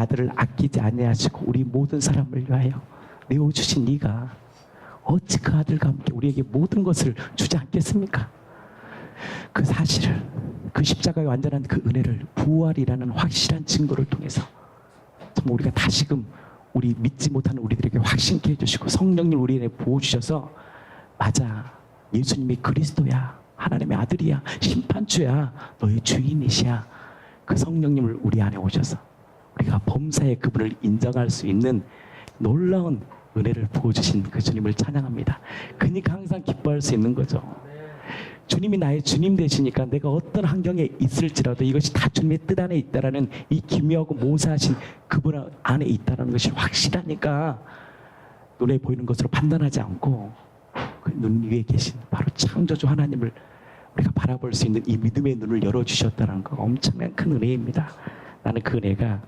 아들을 아끼지 아니하시고 우리 모든 사람을 위하여 내어주신 네가 어찌 그 아들과 함께 우리에게 모든 것을 주지 않겠습니까? 그 사실을, 그 십자가의 완전한 그 은혜를 부활이라는 확실한 증거를 통해서 정말 우리가 다시금 우리 믿지 못하는 우리들에게 확신케 해주시고 성령님 우리에게 부어주셔서 맞아, 예수님이 그리스도야, 하나님의 아들이야, 심판주야, 너의 주인이시야. 그 성령님을 우리 안에 오셔서 우리가 범사에 그분을 인정할 수 있는 놀라운 은혜를 부어주신 그 주님을 찬양합니다. 그러니까 항상 기뻐할 수 있는 거죠. 주님이 나의 주님 되시니까 내가 어떤 환경에 있을지라도 이것이 다 주님의 뜻 안에 있다라는 이 기묘하고 모사하신 그분 안에 있다라는 것이 확실하니까 눈에 보이는 것으로 판단하지 않고 그 눈 위에 계신 바로 창조주 하나님을 우리가 바라볼 수 있는 이 믿음의 눈을 열어주셨다는 거 엄청난 큰 은혜입니다. 나는 그 은혜가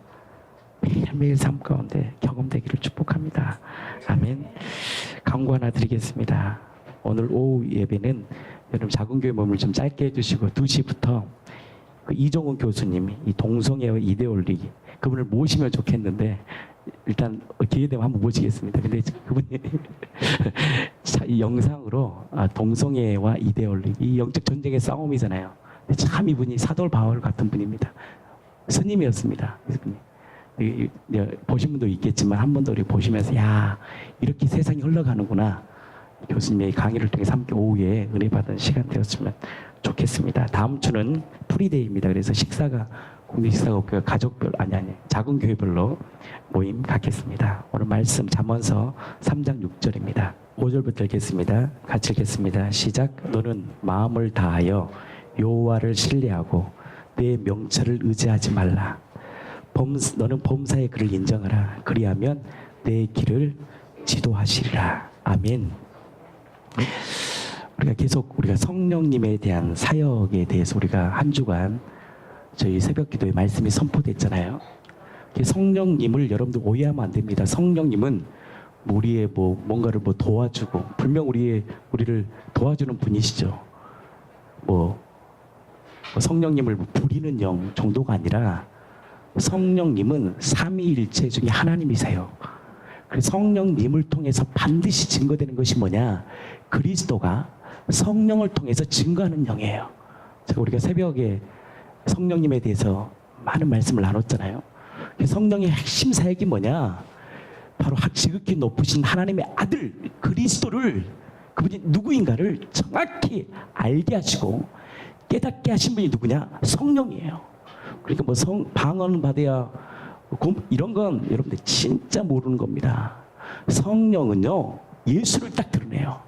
매일매일 삶 가운데 경험되기를 축복합니다. 아멘. 강구 하나 드리겠습니다. 오늘 오후 예배는 여러분 작은교회 모임을 좀 짧게 해주시고 2시부터 그 이종훈 교수님이 이 동성애와 이데올리 그분을 모시면 좋겠는데 일단 기회 되면 한번 모시겠습니다. 근데 그분이 이 영상으로 동성애와 이데올리 이 영적 전쟁의 싸움이잖아요. 근데 참 이분이 사돌 바울 같은 분입니다. 스님이었습니다. 보신 분도 있겠지만 한 번 더 우리 보시면서 야 이렇게 세상이 흘러가는구나. 교수님의 강의를 통해서 함께 오후에 은혜 받은 시간 되었으면 좋겠습니다. 다음 주는 프리데이입니다. 그래서 식사가 공개 식사가 없고요. 가족별 아니 작은 교회별로 모임 갖겠습니다. 오늘 말씀 잠언서 3장 6절입니다. 5절부터 읽겠습니다. 같이 읽겠습니다. 시작. 너는 마음을 다하여 여호와를 신뢰하고 내 명철을 의지하지 말라. 너는 범사의 그를 인정하라. 그리하면 내 길을 지도하시리라. 아멘. 우리가 계속 우리가 성령님에 대한 사역에 대해서 우리가 한 주간 저희 새벽 기도에 말씀이 선포됐잖아요. 성령님을 여러분들 오해하면 안 됩니다. 성령님은 우리의 뭔가를 도와주고 분명 우리를 도와주는 분이시죠. 성령님을 부리는 영 정도가 아니라 성령님은 삼위일체 중에 하나님이세요. 그래서 성령님을 통해서 반드시 증거되는 것이 뭐냐? 그리스도가 성령을 통해서 증거하는 영이에요. 제가 우리가 새벽에 성령님에 대해서 많은 말씀을 나눴잖아요. 성령의 핵심 사역이 뭐냐? 바로 지극히 높으신 하나님의 아들 그리스도를 그분이 누구인가를 정확히 알게 하시고 깨닫게 하신 분이 누구냐? 성령이에요. 그러니까 방언 받아야 이런 건 여러분들 진짜 모르는 겁니다. 성령은요 예수를 딱 드러내요.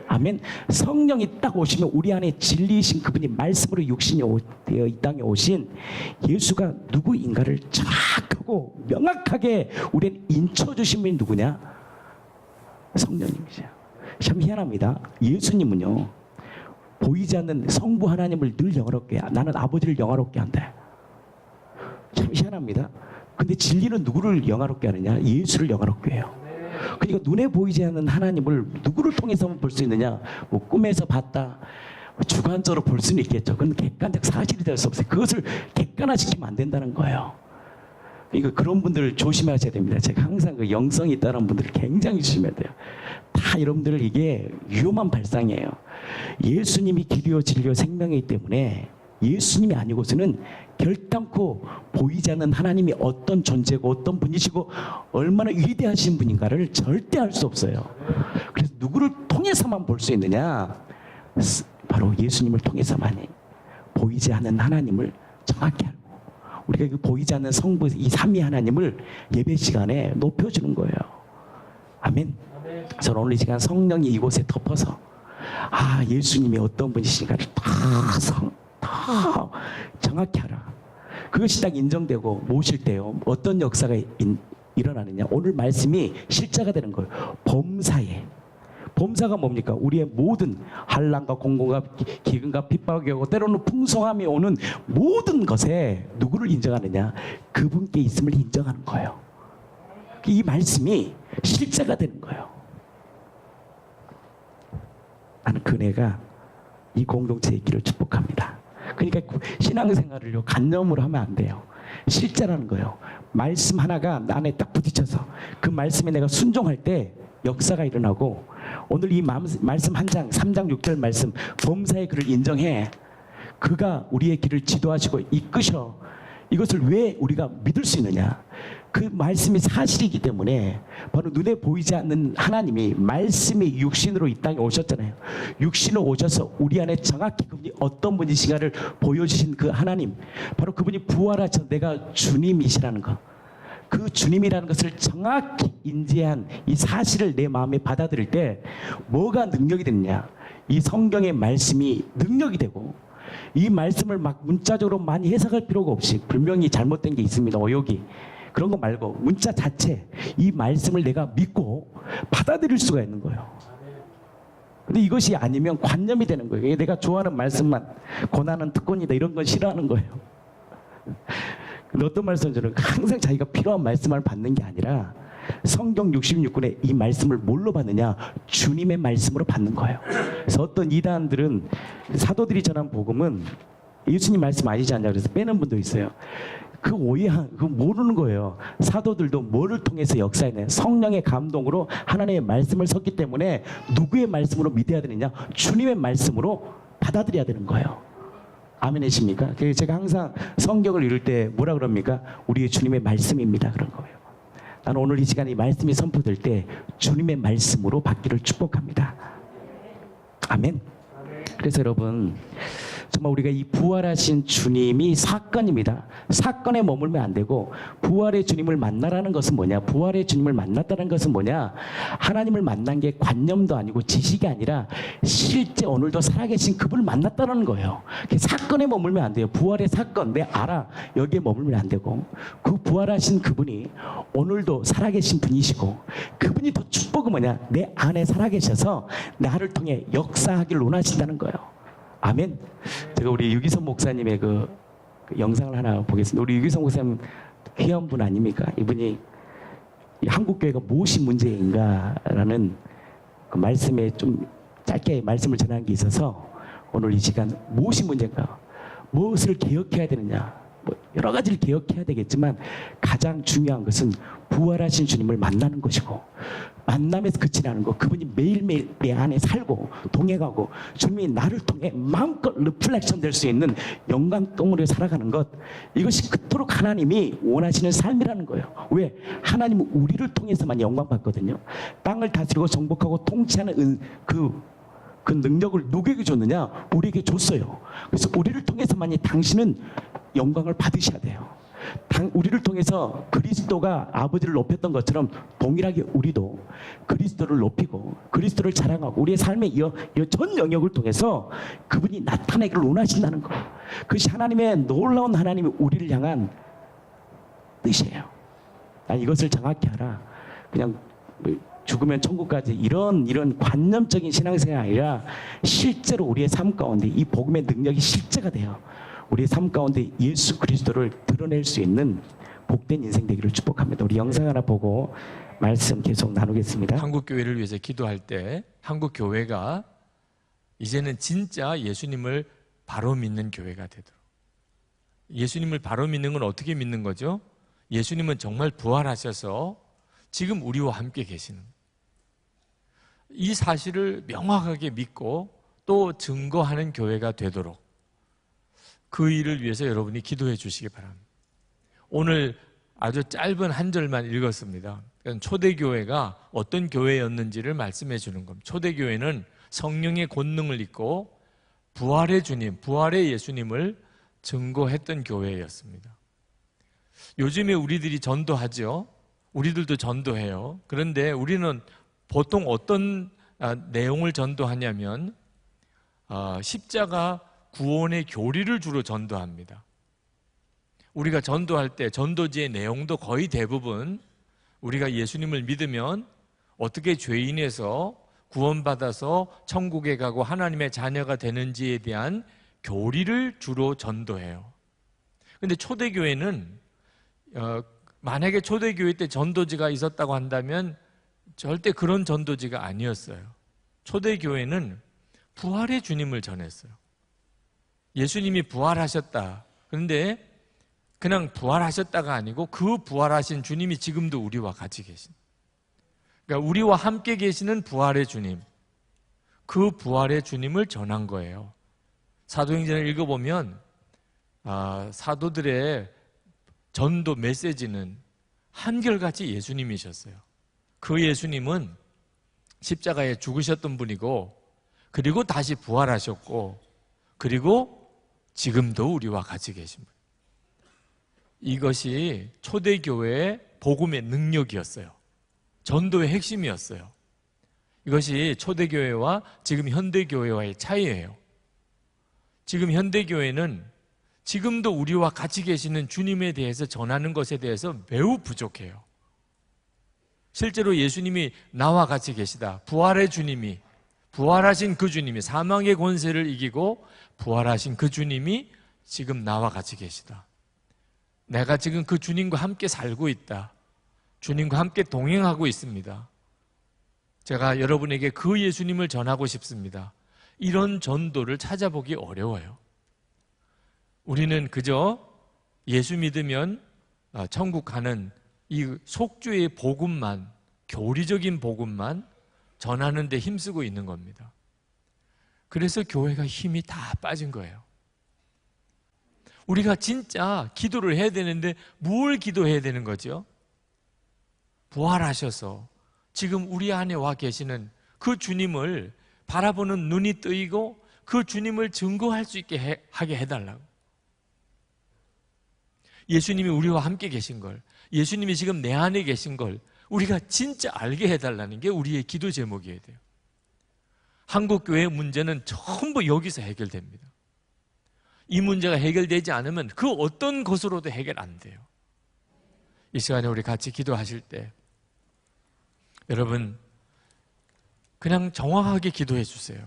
아멘. 성령이 딱 오시면 우리 안에 진리이신 그분이 말씀으로 육신이 되어 이 땅에 오신 예수가 누구인가를 정확하고 명확하게 우리는 인쳐주신 분이 누구냐? 성령님이죠. 참 희한합니다. 예수님은요 보이지 않는 성부 하나님을 늘 영화롭게 나는 아버지를 영화롭게 한다. 참 희한합니다. 근데 진리는 누구를 영화롭게 하느냐? 예수를 영화롭게 해요. 그러니까 눈에 보이지 않는 하나님을 누구를 통해서만 볼 수 있느냐? 꿈에서 봤다. 주관적으로 볼 수는 있겠죠. 그건 객관적 사실이 될 수 없어요. 그것을 객관화시키면 안 된다는 거예요. 그러니까 그런 분들을 조심하셔야 됩니다. 제가 항상 그 영성이 있다는 분들을 굉장히 조심해야 돼요. 다 여러분들 이게 위험한 발상이에요. 예수님이 길이요 진리요 생명이기 때문에 예수님이 아니고서는 결단코 보이지 않는 하나님이 어떤 존재고 어떤 분이시고 얼마나 위대하신 분인가를 절대 알 수 없어요. 그래서 누구를 통해서만 볼 수 있느냐? 바로 예수님을 통해서만이 보이지 않는 하나님을 정확히 알고 우리가 그 보이지 않는 성부 이 삼위 하나님을 예배 시간에 높여주는 거예요. 아멘. 저는 오늘 이 시간 성령이 이곳에 덮어서 예수님이 어떤 분이신가를 다 정확히 알아. 그것이 딱 인정되고 모실 때요 어떤 역사가 일어나느냐? 오늘 말씀이 실자가 되는 거예요. 범사가 뭡니까? 우리의 모든 환난과 공고가 기근과 핍박이 오고 때로는 풍성함이 오는 모든 것에 누구를 인정하느냐? 그분께 있음을 인정하는 거예요. 이 말씀이 실자가 되는 거예요. 나는 그네가 이 공동체의 길을 축복합니다. 그러니까 신앙생활을요 간념으로 하면 안 돼요. 실제라는 거예요. 말씀 하나가 나 안에 딱 부딪혀서 그 말씀에 내가 순종할 때 역사가 일어나고, 오늘 이 말씀 한 장, 3장 6절 말씀, 범사의 그를 인정해. 그가 우리의 길을 지도하시고 이끄셔. 이것을 왜 우리가 믿을 수 있느냐? 그 말씀이 사실이기 때문에. 바로 눈에 보이지 않는 하나님이 말씀이 육신으로 이 땅에 오셨잖아요. 육신으로 오셔서 우리 안에 정확히 그분이 어떤 분이신가를 보여주신 그 하나님, 바로 그분이 부활하셔서 내가 주님이시라는 것, 그 주님이라는 것을 정확히 인지한 이 사실을 내 마음에 받아들일 때 뭐가 능력이 되느냐? 이 성경의 말씀이 능력이 되고, 이 말씀을 막 문자적으로 많이 해석할 필요가 없이, 분명히 잘못된 게 있습니다, 어욕이. 그런 거 말고 문자 자체, 이 말씀을 내가 믿고 받아들일 수가 있는 거예요. 근데 이것이 아니면 관념이 되는 거예요. 내가 좋아하는 말씀만, 고난은 특권이다, 이런 건 싫어하는 거예요. 근데 어떤 말씀처럼 항상 자기가 필요한 말씀을 받는 게 아니라, 성경 66권의 이 말씀을 뭘로 받느냐? 주님의 말씀으로 받는 거예요. 그래서 어떤 이단들은 사도들이 전한 복음은 예수님 말씀 아니지 않냐 그래서 빼는 분도 있어요. 그 그거 모르는 거예요. 사도들도 뭐를 통해서 역사했냐? 성령의 감동으로 하나님의 말씀을 섰기 때문에 누구의 말씀으로 믿어야 되느냐? 주님의 말씀으로 받아들여야 되는 거예요. 아멘이십니까? 제가 항상 성경을 읽을 때 뭐라 그럽니까? 우리의 주님의 말씀입니다, 그런 거예요. 나는 오늘 이 시간에 이 말씀이 선포될 때 주님의 말씀으로 받기를 축복합니다. 아멘. 그래서 여러분, 정말 우리가 이 부활하신 주님이 사건입니다. 사건에 머물면 안 되고, 부활의 주님을 만나라는 것은 뭐냐? 부활의 주님을 만났다는 것은 뭐냐? 하나님을 만난 게 관념도 아니고 지식이 아니라 실제 오늘도 살아계신 그분을 만났다는 거예요. 사건에 머물면 안 돼요. 부활의 사건, 내 알아, 여기에 머물면 안 되고, 그 부활하신 그분이 오늘도 살아계신 분이시고, 그분이 더 축복은 뭐냐? 내 안에 살아계셔서 나를 통해 역사하기를 원하신다는 거예요. 아멘. 제가 우리 유기성 목사님의 그 영상을 하나 보겠습니다. 우리 유기성 목사님 귀한 분 아닙니까? 이분이 한국교회가 무엇이 문제인가라는 그 말씀에 좀 짧게 말씀을 전한 게 있어서, 오늘 이 시간 무엇이 문제인가, 무엇을 개혁해야 되느냐, 뭐 여러 가지를 개혁해야 되겠지만 가장 중요한 것은 부활하신 주님을 만나는 것이고, 만남에서 그치지 않은 것, 그분이 매일매일 내 안에 살고 동행하고 주님이 나를 통해 마음껏 리플렉션 될 수 있는 영광동으로 살아가는 것, 이것이 그토록 하나님이 원하시는 삶이라는 거예요. 왜? 하나님은 우리를 통해서만 영광 받거든요. 땅을 다스리고 정복하고 통치하는 그 능력을 누구에게 줬느냐? 우리에게 줬어요. 그래서 우리를 통해서만이 당신은 영광을 받으셔야 돼요. 우리를 통해서 그리스도가 아버지를 높였던 것처럼 동일하게 우리도 그리스도를 높이고 그리스도를 자랑하고 우리의 삶의 이 전 영역을 통해서 그분이 나타내기를 원하신다는 거. 그것이 하나님의 놀라운 하나님이 우리를 향한 뜻이에요. 이것을 정확히 알아. 그냥 죽으면 천국까지 이런 관념적인 신앙생활이 아니라 실제로 우리의 삶 가운데 이 복음의 능력이 실제가 돼요. 우리의 삶 가운데 예수 그리스도를 드러낼 수 있는 복된 인생 되기를 축복합니다. 우리 영상 하나 보고 말씀 계속 나누겠습니다. 한국 교회를 위해서 기도할 때 한국 교회가 이제는 진짜 예수님을 바로 믿는 교회가 되도록. 예수님을 바로 믿는 건 어떻게 믿는 거죠? 예수님은 정말 부활하셔서 지금 우리와 함께 계시는 거예요. 이 사실을 명확하게 믿고 또 증거하는 교회가 되도록 그 일을 위해서 여러분이 기도해 주시기 바랍니다. 오늘 아주 짧은 한 절만 읽었습니다. 초대교회가 어떤 교회였는지를 말씀해 주는 겁니다. 초대교회는 성령의 권능을 입고 부활의 주님, 부활의 예수님을 증거했던 교회였습니다. 요즘에 우리들이 전도하죠. 우리들도 전도해요. 그런데 우리는 보통 어떤 내용을 전도하냐면 십자가 구원의 교리를 주로 전도합니다. 우리가 전도할 때 전도지의 내용도 거의 대부분 우리가 예수님을 믿으면 어떻게 죄인에서 구원받아서 천국에 가고 하나님의 자녀가 되는지에 대한 교리를 주로 전도해요. 그런데 초대교회는 만약에 초대교회 때 전도지가 있었다고 한다면 절대 그런 전도지가 아니었어요. 초대교회는 부활의 주님을 전했어요. 예수님이 부활하셨다. 그런데 그냥 부활하셨다가 아니고 그 부활하신 주님이 지금도 우리와 같이 계신, 그러니까 우리와 함께 계시는 부활의 주님, 그 부활의 주님을 전한 거예요. 사도행전을 읽어보면 사도들의 전도 메시지는 한결같이 예수님이셨어요. 그 예수님은 십자가에 죽으셨던 분이고, 그리고 다시 부활하셨고, 그리고 지금도 우리와 같이 계신 분. 이것이 초대교회의 복음의 능력이었어요. 전도의 핵심이었어요. 이것이 초대교회와 지금 현대교회와의 차이예요. 지금 현대교회는 지금도 우리와 같이 계시는 주님에 대해서 전하는 것에 대해서 매우 부족해요. 실제로 예수님이 나와 같이 계시다, 부활의 주님이, 부활하신 그 주님이, 사망의 권세를 이기고 부활하신 그 주님이 지금 나와 같이 계시다, 내가 지금 그 주님과 함께 살고 있다, 주님과 함께 동행하고 있습니다, 제가 여러분에게 그 예수님을 전하고 싶습니다. 이런 전도를 찾아보기 어려워요. 우리는 그저 예수 믿으면 천국 가는 이 속주의 복음만, 교리적인 복음만 전하는 데 힘쓰고 있는 겁니다. 그래서 교회가 힘이 다 빠진 거예요. 우리가 진짜 기도를 해야 되는데 뭘 기도해야 되는 거죠? 부활하셔서 지금 우리 안에 와 계시는 그 주님을 바라보는 눈이 뜨이고 그 주님을 증거할 수 있게 하게 해달라고. 예수님이 우리와 함께 계신 걸, 예수님이 지금 내 안에 계신 걸 우리가 진짜 알게 해달라는 게 우리의 기도 제목이어야 돼요. 한국교회의 문제는 전부 여기서 해결됩니다. 이 문제가 해결되지 않으면 그 어떤 것으로도 해결 안 돼요. 이 시간에 우리 같이 기도하실 때 여러분 그냥 정확하게 기도해 주세요.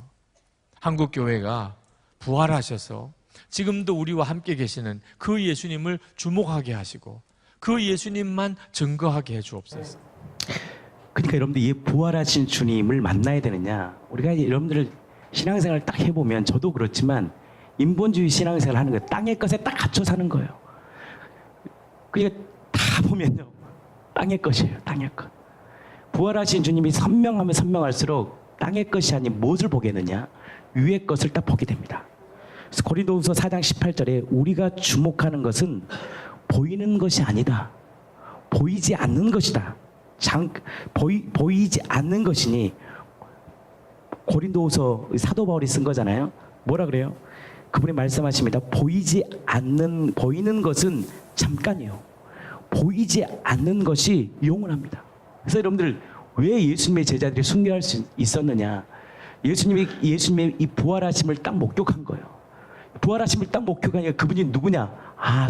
한국교회가 부활하셔서 지금도 우리와 함께 계시는 그 예수님을 주목하게 하시고 그 예수님만 증거하게 해 주옵소서. 그러니까 여러분들 이 부활하신 주님을 만나야 되느냐, 우리가 여러분들 신앙생활을 딱 해보면, 저도 그렇지만 인본주의 신앙생활을 하는 거예요. 땅의 것에 딱 갇혀 사는 거예요. 그러니까 다 보면요, 땅의 것이에요. 땅의 것. 부활하신 주님이 선명하면 선명할수록 땅의 것이 아닌 무엇을 보겠느냐, 위의 것을 딱 보게 됩니다. 그래서 고린도후서 4장 18절에 우리가 주목하는 것은 보이는 것이 아니다, 보이지 않는 것이다. 보이지 않는 것이니, 고린도후서 사도 바울이 쓴 거잖아요. 뭐라 그래요? 그분이 말씀하십니다. 보이는 것은 잠깐이요, 보이지 않는 것이 영원합니다. 그래서 여러분들 왜 예수님의 제자들이 순교할 수 있었느냐, 예수님의 이 부활하심을 딱 목격한 거예요. 부활하심을 딱 목격하니까 그분이 누구냐,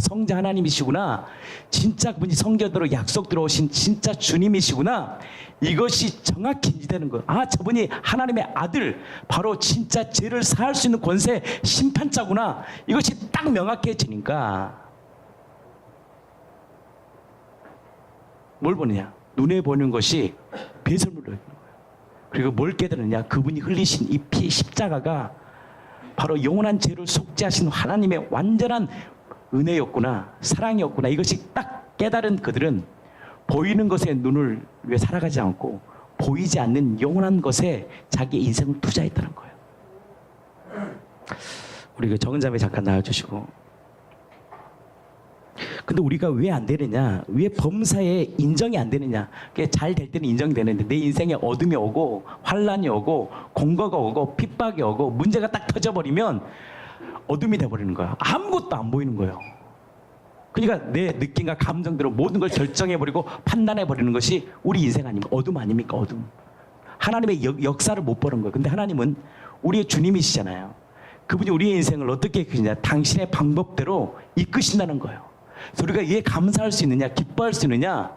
성자 하나님이시구나, 진짜 그분이 성경대로 약속대로 오신 진짜 주님이시구나, 이것이 정확히 인지되는 거예요. 저분이 하나님의 아들, 바로 진짜 죄를 사할 수 있는 권세 심판자구나, 이것이 딱 명확해지니까 뭘 보느냐, 눈에 보는 것이 배설물로 여기는 거예요. 그리고 뭘 깨달느냐, 그분이 흘리신 이 피, 십자가가 바로 영원한 죄를 속죄하신 하나님의 완전한 은혜였구나, 사랑이었구나, 이것이 딱 깨달은 그들은 보이는 것에 눈을 왜 살아가지 않고 보이지 않는 영원한 것에 자기 인생을 투자했다는 거예요. 우리 그 정은자매 잠깐 나와주시고. 근데 우리가 왜 안 되느냐, 왜 범사에 인정이 안 되느냐, 잘 될 때는 인정이 되는데 내 인생에 어둠이 오고 환란이 오고 공고가 오고 핍박이 오고 문제가 딱 터져버리면 어둠이 돼버리는 거야. 아무것도 안 보이는 거예요. 그러니까 내 느낌과 감정대로 모든 걸 결정해버리고 판단해버리는 것이 우리 인생 아닙니까? 어둠 아닙니까? 어둠. 하나님의 역사를 못 보는 거예요. 근데 하나님은 우리의 주님이시잖아요. 그분이 우리의 인생을 어떻게 이끄시냐, 당신의 방법대로 이끄신다는 거예요. 그래서 우리가 이에 감사할 수 있느냐, 기뻐할 수 있느냐,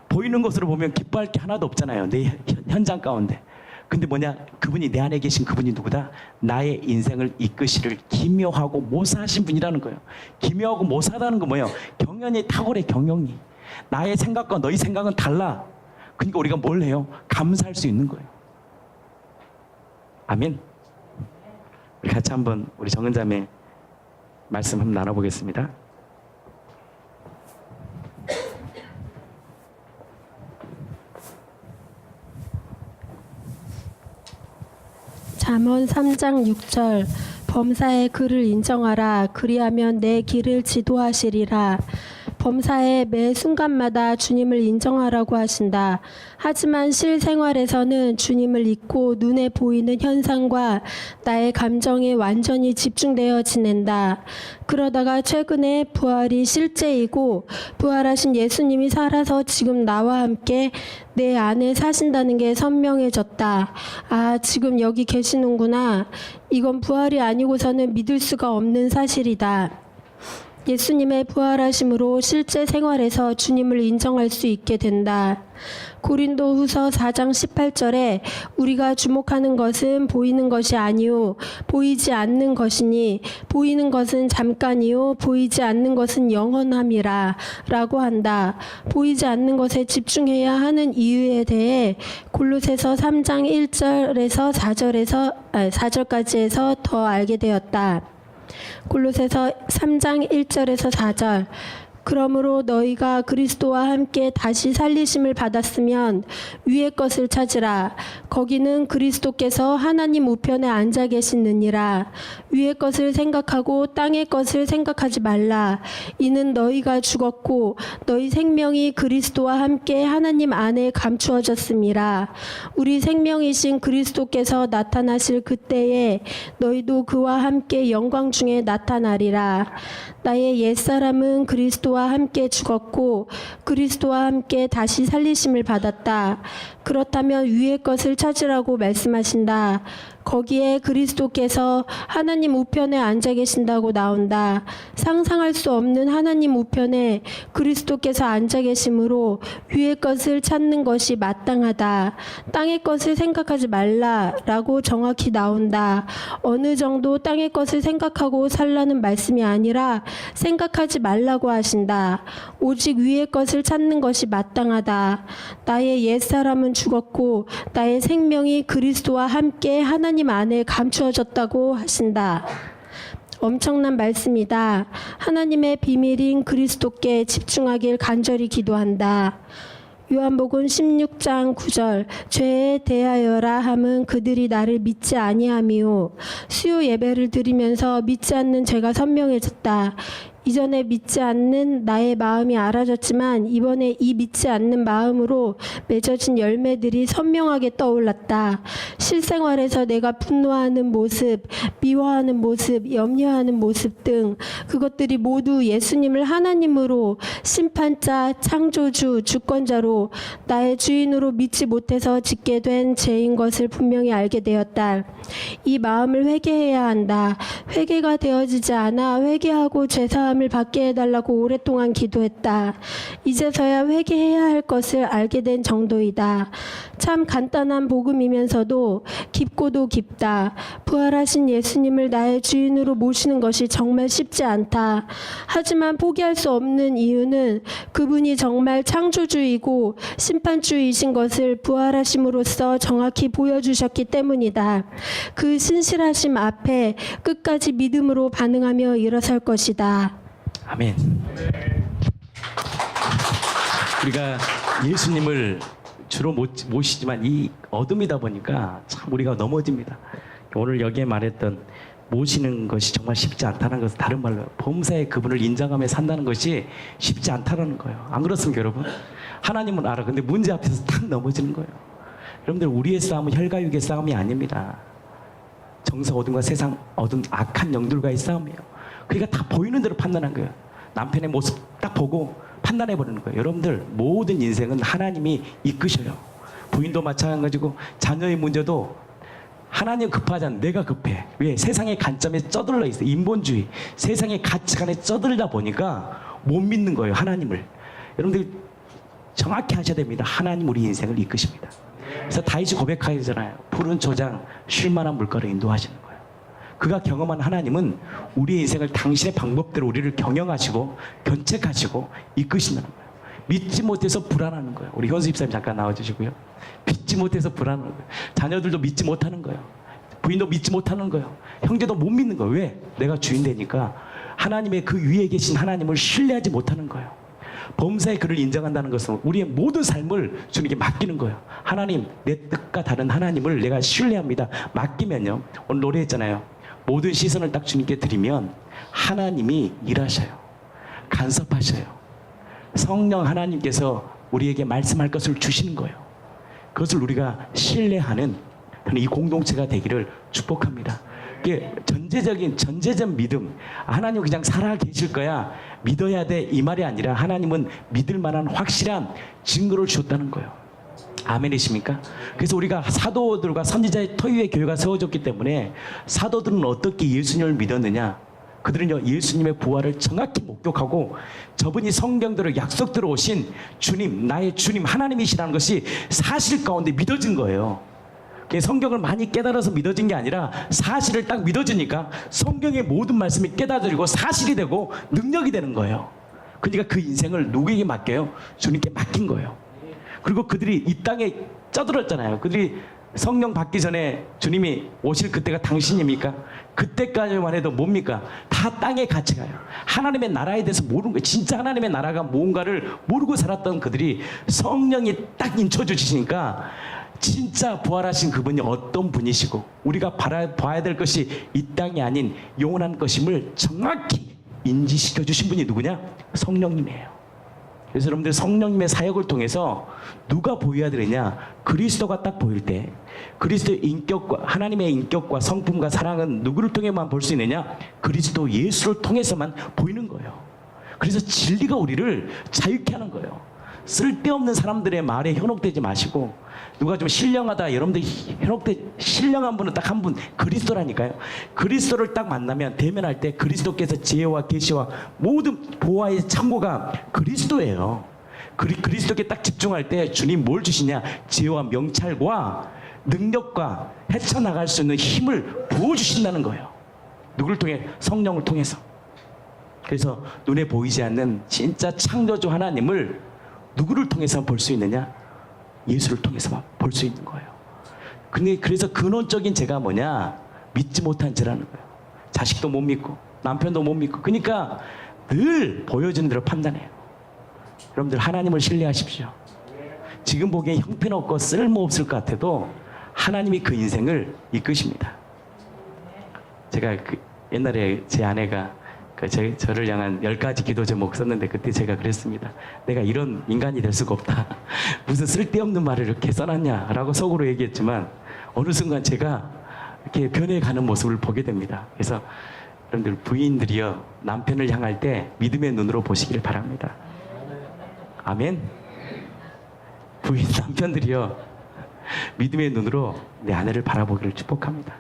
보이는 것으로 보면 기뻐할 게 하나도 없잖아요, 내 현장 가운데. 근데 뭐냐, 그분이 내 안에 계신 그분이 누구다? 나의 인생을 이끄시를 기묘하고 모사하신 분이라는 거예요. 기묘하고 모사하다는 건 뭐예요? 경연이 탁월해, 경영이. 나의 생각과 너희 생각은 달라. 그러니까 우리가 뭘 해요? 감사할 수 있는 거예요. 아멘. 우리 같이 한번 우리 정은자매 말씀 한번 나눠보겠습니다. 잠언 3장 6절 범사의 그를 인정하라. 그리하면 내 길을 지도하시리라. 범사의 매 순간마다 주님을 인정하라고 하신다. 하지만 실생활에서는 주님을 잊고 눈에 보이는 현상과 나의 감정에 완전히 집중되어 지낸다. 그러다가 최근에 부활이 실제이고 부활하신 예수님이 살아서 지금 나와 함께 내 안에 사신다는 게 선명해졌다. 아, 지금 여기 계시는구나. 이건 부활이 아니고서는 믿을 수가 없는 사실이다. 예수님의 부활하심으로 실제 생활에서 주님을 인정할 수 있게 된다. 고린도후서 4장 18절에 우리가 주목하는 것은 보이는 것이 아니요 보이지 않는 것이니 보이는 것은 잠깐이요 보이지 않는 것은 영원함이라 라고 한다. 보이지 않는 것에 집중해야 하는 이유에 대해 골로새서 3장 1절에서 4절까지 해서 더 알게 되었다. 골로새서 3장 1절에서 4절 그러므로 너희가 그리스도와 함께 다시 살리심을 받았으면 위의 것을 찾으라. 거기는 그리스도께서 하나님 우편에 앉아 계시느니라. 위의 것을 생각하고 땅의 것을 생각하지 말라. 이는 너희가 죽었고 너희 생명이 그리스도와 함께 하나님 안에 감추어졌음이라. 우리 생명이신 그리스도께서 나타나실 그때에 너희도 그와 함께 영광 중에 나타나리라. 나의 옛사람은 그리스도와 함께 죽었고 그리스도와 함께 다시 살리심을 받았다. 그렇다면 위의 것을 찾으라고 말씀하신다. 거기에 그리스도께서 하나님 우편에 앉아 계신다고 나온다. 상상할 수 없는 하나님 우편에 그리스도께서 앉아 계심으로 위의 것을 찾는 것이 마땅하다. 땅의 것을 생각하지 말라라고 정확히 나온다. 어느 정도 땅의 것을 생각하고 살라는 말씀이 아니라 생각하지 말라고 하신다. 오직 위의 것을 찾는 것이 마땅하다. 나의 옛사람은 죽었고 나의 생명이 그리스도와 함께 하나님 안에 감추어졌다고 하신다. 엄청난 말씀이다. 하나님의 비밀인 그리스도께 집중하길 간절히 기도한다. 요한복음 16장 9절 죄에 대하여라 함은 그들이 나를 믿지 아니함이요 수요 예배를 드리면서 믿지 않는 죄가 선명해졌다. 이전에 믿지 않는 나의 마음이 알아졌지만 이번에 이 믿지 않는 마음으로 맺어진 열매들이 선명하게 떠올랐다. 실생활에서 내가 분노하는 모습, 미워하는 모습, 염려하는 모습 등 그것들이 모두 예수님을 하나님으로 심판자, 창조주, 주권자로 나의 주인으로 믿지 못해서 짓게 된 죄인 것을 분명히 알게 되었다. 이 마음을 회개해야 한다. 회개가 되어지지 않아 회개하고 죄사함을 받게 해달라고 오랫동안 기도했다. 이제서야 회개해야 할 것을 알게 된 정도이다. 참 간단한 복음이면서도 깊고도 깊다. 부활하신 예수님을 나의 주인으로 모시는 것이 정말 쉽지 않다. 하지만 포기할 수 없는 이유는 그분이 정말 창조주이고 심판주이신 것을 부활하심으로써 정확히 보여주셨기 때문이다. 그 신실하심 앞에 끝까지 믿음으로 반응하며 일어설 것이다. 아멘. 우리가 예수님을 주로 모시지만 이 어둠이다 보니까 참 우리가 넘어집니다. 오늘 여기에 말했던 모시는 것이 정말 쉽지 않다는 것은 다른 말로 범사에 그분을 인정하며 산다는 것이 쉽지 않다는 거예요. 안 그렇습니까, 여러분? 하나님은 알아. 근데 문제 앞에서 탁 넘어지는 거예요. 여러분들, 우리의 싸움은 혈과 육의 싸움이 아닙니다. 정서 어둠과 세상 어둠 악한 영들과의 싸움이에요. 그러니까 다 보이는 대로 판단한 거예요. 남편의 모습 딱 보고 판단해 버리는 거예요. 여러분들, 모든 인생은 하나님이 이끄셔요. 부인도 마찬가지고 자녀의 문제도 하나님 급하지 않아. 내가 급해. 왜? 세상의 관점에 쩌들러 있어. 인본주의, 세상의 가치관에 쩌들다 보니까 못 믿는 거예요, 하나님을. 여러분들 정확히 하셔야 됩니다. 하나님 우리 인생을 이끄십니다. 그래서 다윗이 고백하잖아요. 푸른 초장, 쉴만한 물가로 인도하시는 거예요. 그가 경험한 하나님은 우리의 인생을 당신의 방법대로 우리를 경영하시고 견책하시고 이끄신다는 거예요. 믿지 못해서 불안하는 거예요. 우리 현수 집사님 잠깐 나와주시고요. 믿지 못해서 불안하는 거예요. 자녀들도 믿지 못하는 거예요. 부인도 믿지 못하는 거예요. 형제도 못 믿는 거예요. 왜? 내가 주인 되니까 하나님의 그 위에 계신 하나님을 신뢰하지 못하는 거예요. 범사의 그를 인정한다는 것은 우리의 모든 삶을 주님께 맡기는 거예요. 하나님, 내 뜻과 다른 하나님을 내가 신뢰합니다. 맡기면요, 오늘 노래했잖아요. 모든 시선을 딱 주님께 드리면 하나님이 일하셔요. 간섭하셔요. 성령 하나님께서 우리에게 말씀할 것을 주시는 거예요. 그것을 우리가 신뢰하는 이 공동체가 되기를 축복합니다. 이게 전제적 믿음, 하나님 그냥 살아 계실 거야, 믿어야 돼, 이 말이 아니라 하나님은 믿을 만한 확실한 증거를 주었다는 거예요. 아멘이십니까? 그래서 우리가 사도들과 선지자의 터 위에 교회가 세워졌기 때문에 사도들은 어떻게 예수님을 믿었느냐? 그들은요, 예수님의 부활을 정확히 목격하고 저분이 성경대로 약속대로 오신 주님, 나의 주님 하나님이시라는 것이 사실 가운데 믿어진 거예요. 성경을 많이 깨달아서 믿어진 게 아니라 사실을 딱 믿어지니까 성경의 모든 말씀이 깨달아지고 사실이 되고 능력이 되는 거예요. 그러니까 그 인생을 누구에게 맡겨요? 주님께 맡긴 거예요. 그리고 그들이 이 땅에 쩌들었잖아요. 그들이 성령 받기 전에 주님이 오실 그때가 당신입니까? 그때까지만 해도 뭡니까? 다 땅에 갇혀 가요. 하나님의 나라에 대해서 모르는 거예요. 진짜 하나님의 나라가 뭔가를 모르고 살았던 그들이 성령이 딱 인쳐주시니까 진짜 부활하신 그분이 어떤 분이시고 우리가 봐야 될 것이 이 땅이 아닌 영원한 것임을 정확히 인지시켜 주신 분이 누구냐? 성령님이에요. 그래서 여러분들 성령님의 사역을 통해서 누가 보여야 되느냐? 그리스도가 딱 보일 때 그리스도의 인격과 하나님의 인격과 성품과 사랑은 누구를 통해만 볼 수 있느냐? 그리스도 예수를 통해서만 보이는 거예요. 그래서 진리가 우리를 자유케 하는 거예요. 쓸데없는 사람들의 말에 현혹되지 마시고, 누가 좀 신령하다, 여러분들이 신령한 분은 딱 한 분, 그리스도라니까요. 그리스도를 딱 만나면, 대면할 때 그리스도께서 지혜와 계시와 모든 보화의 창고가 그리스도예요. 그리스도께 딱 집중할 때 주님 뭘 주시냐? 지혜와 명찰과 능력과 헤쳐나갈 수 있는 힘을 부어주신다는 거예요. 누구를 통해? 성령을 통해서. 그래서 눈에 보이지 않는 진짜 창조주 하나님을 누구를 통해서 볼 수 있느냐? 예수를 통해서만 볼 수 있는 거예요. 근데 그래서 근원적인 죄가 뭐냐? 믿지 못한 죄라는 거예요. 자식도 못 믿고 남편도 못 믿고. 그러니까 늘 보여지는 대로 판단해요. 여러분들 하나님을 신뢰하십시오. 지금 보기엔 형편없고 쓸모없을 것 같아도 하나님이 그 인생을 이끄십니다. 제가 옛날에 제 아내가 저를 향한 10가지 기도 제목 썼는데 그때 제가 그랬습니다. 내가 이런 인간이 될 수가 없다. 무슨 쓸데없는 말을 이렇게 써놨냐라고 속으로 얘기했지만 어느 순간 제가 이렇게 변해가는 모습을 보게 됩니다. 그래서 여러분들 부인들이요, 남편을 향할 때 믿음의 눈으로 보시길 바랍니다. 아멘. 부인 남편들이요, 믿음의 눈으로 내 아내를 바라보기를 축복합니다.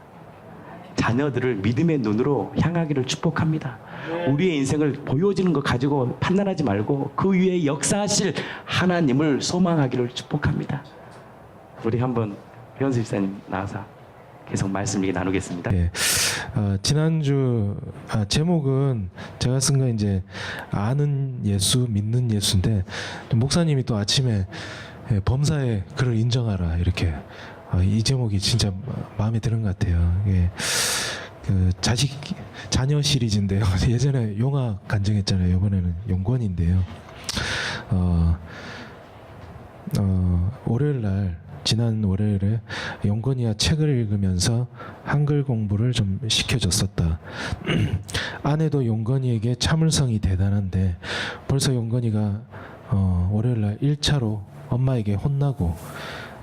자녀들을 믿음의 눈으로 향하기를 축복합니다. 우리의 인생을 보여지는 것 가지고 판단하지 말고 그 위에 역사하실 하나님을 소망하기를 축복합니다. 우리 한번 현수 집사님 나와서 계속 말씀 얘기 나누겠습니다. 네. 지난주 제목은 제가 쓴 거 이제 아는 예수, 믿는 예수인데 목사님이 또 아침에 범사에 그를 인정하라 이렇게 이 제목이 진짜 마음에 드는 것 같아요. 예. 그 자녀 시리즈인데요. 예전에 용화 간증했잖아요. 이번에는 용권인데요. 월요일 날, 지난 월요일에 용건이가 책을 읽으면서 한글 공부를 좀 시켜줬었다. 아내도 용건이에게 참을성이 대단한데 벌써 용건이가 월요일 날 1차로 엄마에게 혼나고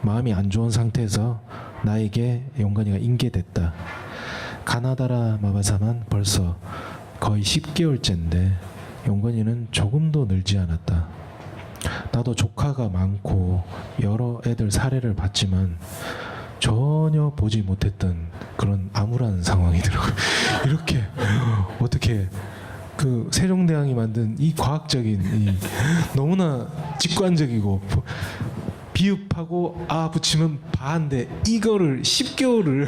마음이 안 좋은 상태에서 나에게 용건이가 인계됐다. 가나다라 마바사만 벌써 거의 10개월째인데 용건이는 조금도 늘지 않았다. 나도 조카가 많고 여러 애들 사례를 봤지만 전혀 보지 못했던 그런 암울한 상황이더라고요. 이렇게 어떻게 그 세종대왕이 만든 이 과학적인 이 너무나 직관적이고 비읍하고 아 붙이면 바인데 이거를 10개월을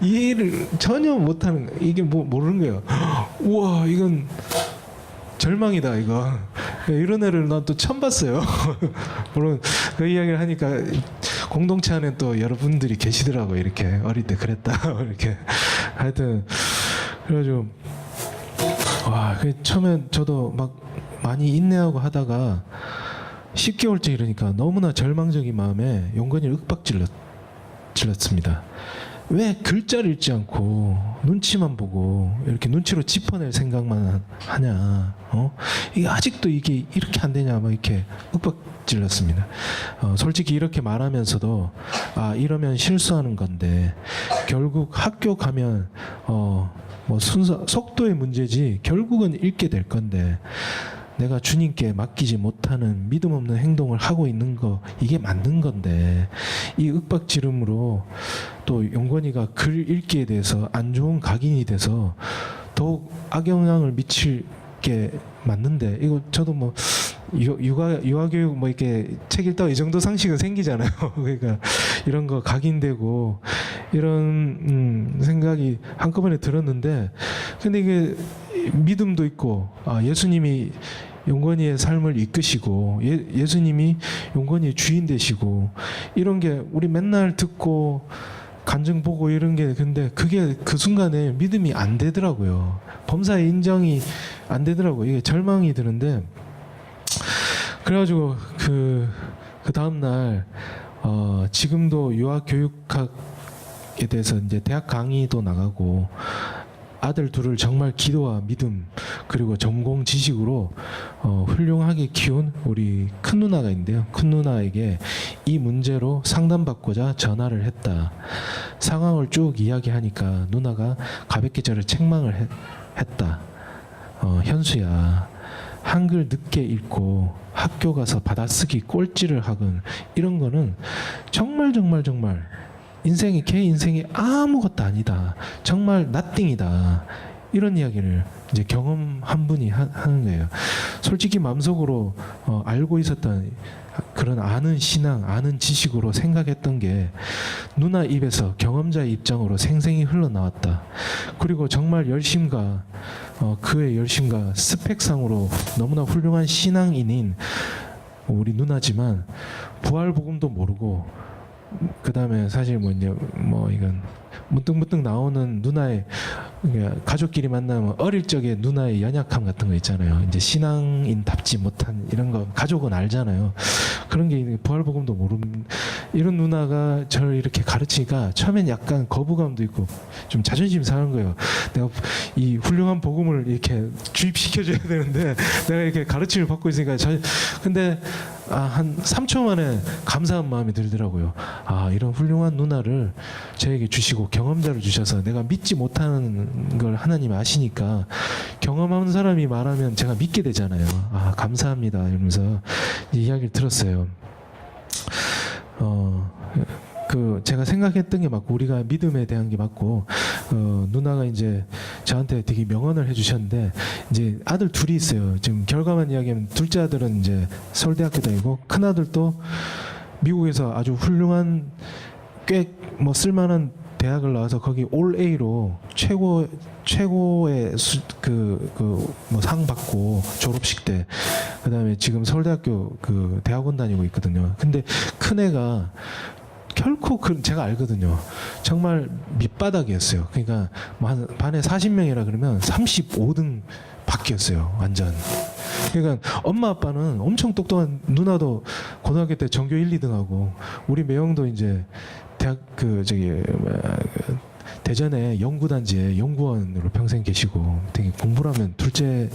이해를 전혀 못하는 거야. 이게 모르는 거예요. 우와 이건 절망이다 이거. 이런 애를 난 또 처음 봤어요. 물론 그 이야기를 하니까 공동체 안에 또 여러분들이 계시더라고. 이렇게 어릴 때 그랬다 이렇게. 하여튼 그래가지고 와 처음엔 저도 막 많이 인내하고 하다가 10개월째 이러니까 너무나 절망적인 마음에 용건이를 윽박질렀습니다. 왜 글자를 읽지 않고 눈치만 보고 이렇게 눈치로 짚어낼 생각만 하냐? 이게 아직도 이게 이렇게 안 되냐? 막 이렇게 윽박질렀습니다. 솔직히 이렇게 말하면서도 아 이러면 실수하는 건데 결국 학교 가면 뭐 순서 속도의 문제지 결국은 읽게 될 건데. 내가 주님께 맡기지 못하는 믿음 없는 행동을 하고 있는 거 이게 맞는 건데 이 윽박지름으로 또 용건이가 글 읽기에 대해서 안 좋은 각인이 돼서 더욱 악영향을 미칠 게 맞는데 이거 저도 뭐 유아교육 뭐 이렇게 책 읽다가 이 정도 상식은 생기잖아요. 그러니까 이런 거 각인되고 이런 생각이 한꺼번에 들었는데 근데 이게 믿음도 있고 예수님이 용건이의 삶을 이끄시고 예수님이 용건이의 주인 되시고 이런 게 우리 맨날 듣고 간증 보고 이런 게 근데 그게 그 순간에 믿음이 안 되더라고요. 범사의 인정이 안 되더라고요. 이게 절망이 드는데 그래가지고 그 다음 날 지금도 유아교육학에 대해서 이제 대학 강의도 나가고 아들 둘을 정말 기도와 믿음 그리고 전공 지식으로 훌륭하게 키운 우리 큰 누나가 있는데요. 큰 누나에게 이 문제로 상담받고자 전화를 했다. 상황을 쭉 이야기하니까 누나가 가볍게 저를 책망을 했다. 현수야, 한글 늦게 읽고 학교 가서 받아쓰기 꼴찌를 하건 이런 거는 정말 인생이 걔 인생이 아무것도 아니다. 정말 nothing이다. 이런 이야기를 이제 경험한 분이 하는 거예요. 솔직히 마음속으로 알고 있었던 그런 아는 신앙, 아는 지식으로 생각했던 게 누나 입에서 경험자의 입장으로 생생히 흘러나왔다. 그리고 정말 열심과 그의 열심과 스펙상으로 너무나 훌륭한 신앙인인 우리 누나지만 부활복음도 모르고 그 다음에 사실 뭐 이제 뭐 이건 문득문득 나오는 누나의 가족끼리 만나면 어릴 적에 누나의 연약함 같은 거 있잖아요. 이제 신앙인답지 못한 이런 거 가족은 알잖아요. 그런 게 부활복음도 모르는 이런 누나가 저를 이렇게 가르치니까 처음엔 약간 거부감도 있고 좀 자존심 상한 거예요. 내가 이 훌륭한 복음을 이렇게 주입시켜줘야 되는데 내가 이렇게 가르침을 받고 있으니까 근데 한 3초 만에 감사한 마음이 들더라고요. 이런 훌륭한 누나를 저에게 주시고 경험자를 주셔서 내가 믿지 못하는 걸 하나님 아시니까 경험한 사람이 말하면 제가 믿게 되잖아요. 감사합니다 이러면서 이야기를 들었어요. 제가 생각했던 게 맞고 우리가 믿음에 대한 게 맞고 누나가 이제 저한테 되게 명언을 해주셨는데 이제 아들 둘이 있어요. 지금 결과만 이야기하면 둘째 아들은 이제 서울대학교 다니고 큰 아들도 미국에서 아주 훌륭한 꽤 뭐 쓸만한 대학을 나와서 거기 올 A로 최고의 뭐 상 받고 졸업식 때 그다음에 지금 서울대학교 그 대학원 다니고 있거든요. 근데 큰 애가 결코 제가 알거든요. 정말 밑바닥이었어요. 그러니까 뭐 한 반에 40명이라 그러면 35등 밖이었어요. 완전. 그러니까 엄마 아빠는 엄청 똑똑한 누나도 고등학교 때 전교 1, 2등 하고 우리 매형도 이제 대학 대전에 연구단지에 연구원으로 평생 계시고 되게 공부를 하면 둘째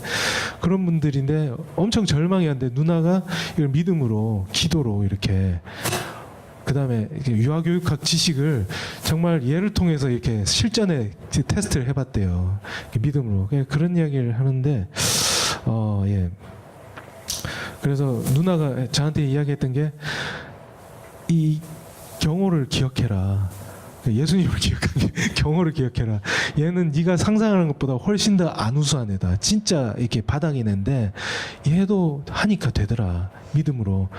그런 분들인데 엄청 절망이었는데 누나가 이걸 믿음으로 기도로 이렇게 그다음에 유아교육학 지식을 정말 얘를 통해서 이렇게 실전에 테스트를 해봤대요. 믿음으로 그런 이야기를 하는데 예. 그래서 누나가 저한테 이야기했던 게 이 경호를 기억해라. 예수님을 기억하게 경호를 기억해라. 얘는 네가 상상하는 것보다 훨씬 더 안 우수한 애다. 진짜 이렇게 바닥인 애인데 얘도 하니까 되더라. 믿음으로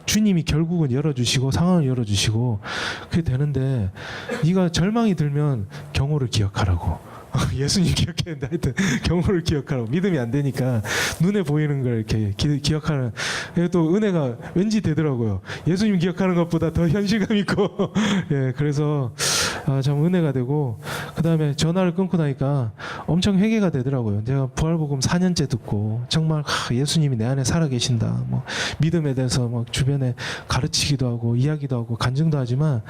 주님이 결국은 열어주시고 상황을 열어주시고 그게 되는데 네가 절망이 들면 경호를 기억하라고. 예수님 기억했는데 하여튼 경호를 기억하라고. 믿음이 안 되니까 눈에 보이는 걸 이렇게 기억하는 또 은혜가 왠지 되더라고요. 예수님 기억하는 것보다 더 현실감 있고 예, 그래서 참 은혜가 되고, 그 다음에 전화를 끊고 나니까 엄청 회개가 되더라고요. 제가 부활복음 4년째 듣고 정말 예수님이 내 안에 살아계신다, 뭐 믿음에 대해서 막 주변에 가르치기도 하고 이야기도 하고 간증도 하지만,